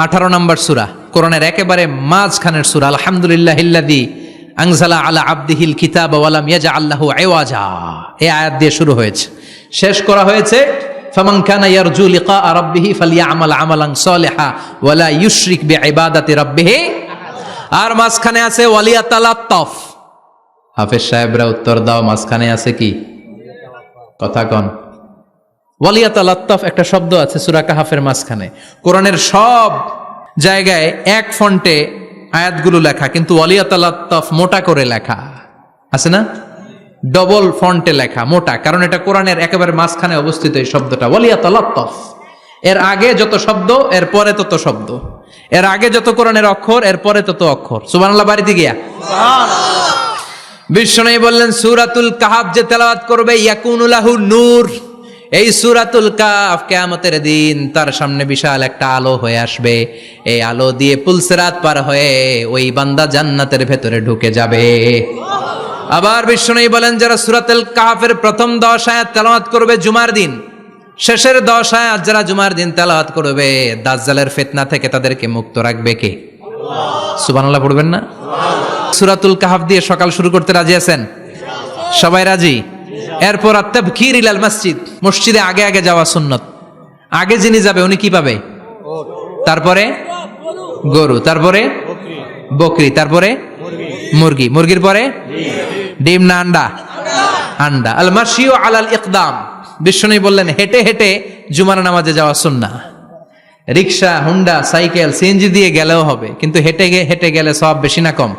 18 নম্বর সূরা, কোরআনের একেবারে মাঝখানের সূরা। আলহামদুলিল্লাহিল্লাযী আনজালা আলা আবদিহিল কিতাবা ওয়া লাম ইয়াজআল লাহু ইওয়াজা, এই আয়াত দিয়ে শুরু হয়েছে, শেষ করা হয়েছে ফামান কানা ইয়ারজু লিকা রাব্বিহি ফালইয়ামাল আমালান সালিহা ওয়া লা ইউশরিক বিইবাদাতি রাব্বিহি। আর মাঝখানে আছে ওয়ালিয়াতালাত্তাফ। হাফেজ সাহেবরা উত্তর দাও, মাঝখানে আছে কি? কথা কন। ওয়ালিয়াতালাত্তাফ একটা শব্দ আছে সূরা কাহাফের মাঝখানে। কোরআনের সব জায়গায় এক ফন্টে আয়াতগুলো লেখা, কিন্তু ওয়ালিয়াতালাত্তাফ মোটা করে লেখা আছে না? ডবল ফন্টে লেখা, মোটা, কারণ এটা কোরআনের একেবারে মাঝখানে অবস্থিত এই শব্দটা ওয়ালিয়াতালাত্তাফ। এর আগে যত শব্দ এর পরে তত শব্দ, এর আগে যত কোরআনের অক্ষর এর পরে তত অক্ষর। সুবহানাল্লাহ বাড়িতে গিয়া বিশ্বনবী বললেন সূরাতুল কাহাফ যে তেলাওয়াত করবে ইয়াকুনু লাহু নূর, এই সূরাতুল কাহাফ কিয়ামতের দিন তার সামনে বিশাল একটা আলো হয়ে আসবে। এই আলো দিয়ে পুলসিরাত পার হয়ে ওই বান্দা জান্নাতের ভেতরে ঢুকে যাবে। আবার বিশ্বনবী বলেন যারা সূরাতুল কাহাফের প্রথম 10 আয়াত তেলাওয়াত করবে জুমার দিন, শেষের 10 আয়াত যারা জুমার দিন তেলাওয়াত করবে, দাজ্জালের ফিতনা থেকে তাদেরকে মুক্ত রাখবে কে? সুবহানাল্লাহ পড়বেন না? সূরাতুল কাহাফ দিয়ে সকাল শুরু করতে রাজি আছেন? সবাই রাজি? এরপর আত-তাবকির ইলাল মসজিদ, মসজিদে আগে আগে যাওয়া সুন্নত। আগে যিনি যাবে উনি কি পাবে? তারপরে গরু, তারপরে বকরি, তারপরে মুরগি, মুরগির পরে ডিম না আন্ডা? আন্ডা। আল মাশিউ আলাল ইকদাম, বিশ্বনবী বললেন হেঁটে হেঁটে জুমার নামাজে যাওয়া সুন্নাহ। রিকশা, হুন্ডা, সাইকেল, সিএনজি দিয়ে গেলেও হবে, কিন্তু হেঁটে হেঁটে গেলে সওয়াব বেশি না কম?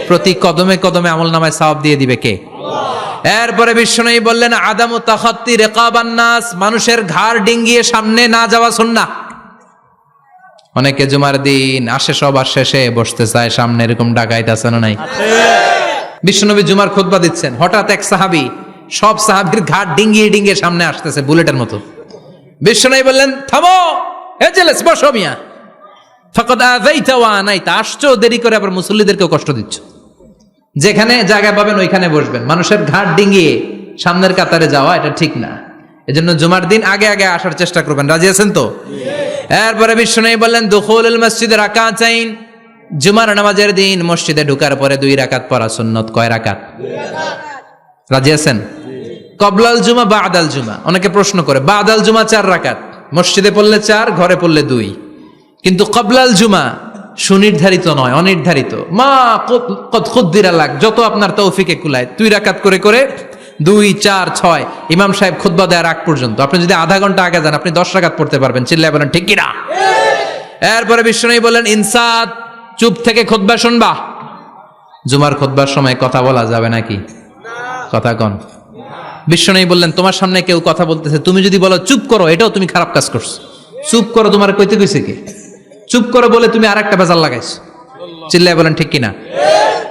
প্রতি কদমে কদমে আমল নামায় সওয়াব দিয়ে দিবে কে? এরপরে বিশ্বনবী বললেন আদামু তাখাত্তি রিকাবান নাস, মানুষের ঘাড় ডিঙ্গিয়ে সামনে না যাওয়া সুন্নাহ। অনেকে জুমার দিন আসে সবার শেষে বসতে চায় সামনে, এরকম ডাকাইত আছে না নাই? বিশ্বনবী জুমার খুতবা দিচ্ছেন, হঠাৎ এক সাহাবী সব সাহাবীর ঘাড় ডিঙ্গিয়ে ডিঙ্গিয়ে সামনে আসতেছে বুলেটের মতো। বিশ্বনবী বললেন থামো, এজেলেস বসো মিয়া, ফাকাদ আযাইতা ওয়া আনাইতা, আসছো দেরি করে আবার মুসল্লিদেরকেও কষ্ট দিচ্ছ। যেখানে জায়গা পাবেন ওইখানে বসবেন, মানুষের ঘাড় ডিঙ্গিয়ে সামনের কাতারে যাওয়া এটা ঠিক না। এজন্য জুমার দিন আগে আগে আসার চেষ্টা করবেন। রাজি আছেন তো? এরপরে বিশ্বনবী বললেন দুখুলুল মসজিদে রাকাতাইন, জুমার নামাজের দিন মসজিদে ঢোকার পরে 2 রাকাত পড়া সুন্নত। কয় রাকাত? রাজি আছেন? কবলাল জুমা বাদাল জুমা। অনেকে প্রশ্ন করে বাদাল জুমা 4 রাকাত, মসজিদে পড়লে 4, ঘরে পড়লে 2, কিন্তু কবলাল জুমা সুনির্ধারিত নয়, অনির্ধারিত। মা কদ খুদ্দিরা লাগ, যত আপনার তৌফিকে কুলায় 2 রাকাত করে করে 2, 4, 6 ইমাম সাহেব খুতবা দেওয়ার আগ পর্যন্ত আপনি যদি আধা ঘন্টা আগে যান আপনি 10 রাকাত পড়তে পারবেন। চিল্লায় বলেন ঠিক কিনা? এরপরে বিশ্বনবী বলেন ইনসাত, চুপ থেকে খুতবা শুনবা। জুমার খুতবার সময় কথা বলা যাবে নাকি? কথা কন। বিশ্বনবী বললেন তোমার সামনে কেউ কথা বলতেছে, তুমি যদি বলো চুপ করো, এটাও তুমি খারাপ কাজ করছো। চুপ করো তোমার কইতে কইছে কি? চুপ করো বলে তুমি আরেকটা বেজাল লাগাইছো। চিল্লায় বলেন ঠিক কিনা?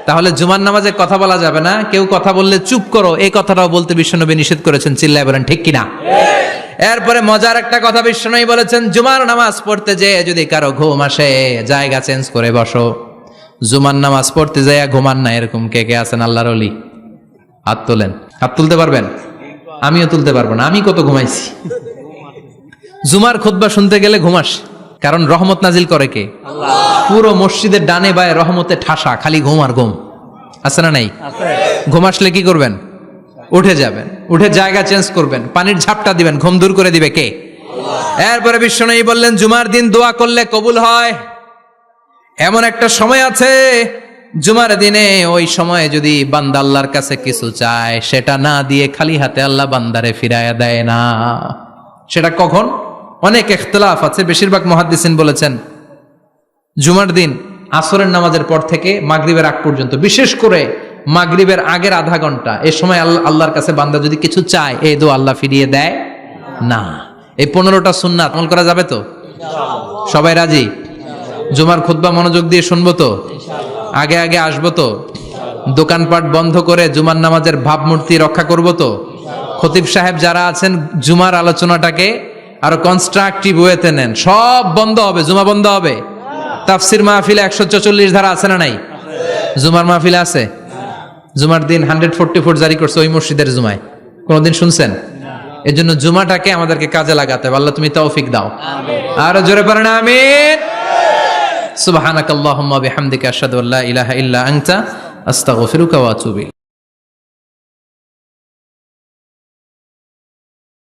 তাহলে জুমার নামাজে কথা বলা যাবে না, কেউ কথা বললে চুপ করো এই কথাটাও বলতে বিশ্বনবী নিষেধ করেছেন। চিল্লায় বলেন ঠিক কিনা? এরপরে মজার একটা কথা বিশ্বনবী বলেছেন, জুমার নামাজ পড়তে যেয়ে যদি কারো ঘুম আসে জায়গা চেঞ্জ করে বসো। জুমার নামাজ পড়তে যায় ঘুমান না, এরকম কে কে আছেন আল্লাহর ওলি? হাত তোলেন। হাত তুলতে পারবেন? আমিও তুলতে পারবো না, আমি কত ঘুমাইছি। জুমার খুতবা শুনতে গেলে ঘুমাস, কারণ রহমত নাজিল করে কে? পুরো মসজিদের ডানে বায়ে রহমতে ঠাসা, খালি ঘুম আর ঘুম। আছে না নাই? ঘুম আসলে কি করবেন? উঠে যাবেন, উঠে জায়গা চেঞ্জ করবেন, পানির ঝাপটা দিবেন, ঘুম দূর করে দিবে কে? এরপরে বিশ্বনবী বললেন জুমার দিন দোয়া করলে কবুল হয়। এমন একটা সময় আছে জুমার দিনে, ওই সময়ে যদি বান্দা আল্লাহর কাছে কিছু চায় সেটা না দিয়ে খালি হাতে আল্লাহ বান্দারে ফিরাইয়া দেয় না। সেটা কখন? অনেক ইখতিলাফ আছে, বেশিরভাগ মুহাদ্দিসিন বলেছেন জুমার দিন আসরের নামাজের পর থেকে মাগরিবের আগ পর্যন্ত, বিশেষ করে মাগরিবের আগের আধা ঘন্টা, এই সময় আল্লাহর কাছে বান্দা যদি কিছু চায় এই দোয়া আল্লাহ ফিরিয়ে দেয় না। এই 15টা সুন্নাত আমল করা যাবে তো? সবাই রাজি? জুমার খুতবা মনোযোগ দিয়ে শুনবো তো? আগে আগে আসবো তো? দোকানপাট বন্ধ করে জুমার নামাজের ভাবমূর্তি রক্ষা করব তো? খতিব সাহেব যারা আছেন জুমার আলোচনাটাকে আরো কনস্ট্রাকটিভ ওয়েতে নেন। সব বন্ধ হবে, জুমা বন্ধ হবে। তাফসির মাহফিলে 144 ধারা আছে না নাই? জুমার মাহফিলে আছে। জুমার দিন 144 জারি করছে ওই মসজিদের জুমায়, কোনদিন শুনছেন? এই জন্য জুমাটাকে আমাদেরকে কাজে লাগাতে হবে। আল্লাহ তুমি তৌফিক দাও। আরো জোরে পড়েন আমিন। সুবহানাকাল্লাহুম্মা বিহামদিকা আশহাদু আল্লা ইলাহা ইল্লা আনতা আস্তাগফিরুকা ওয়া আতুবু ইলাইক।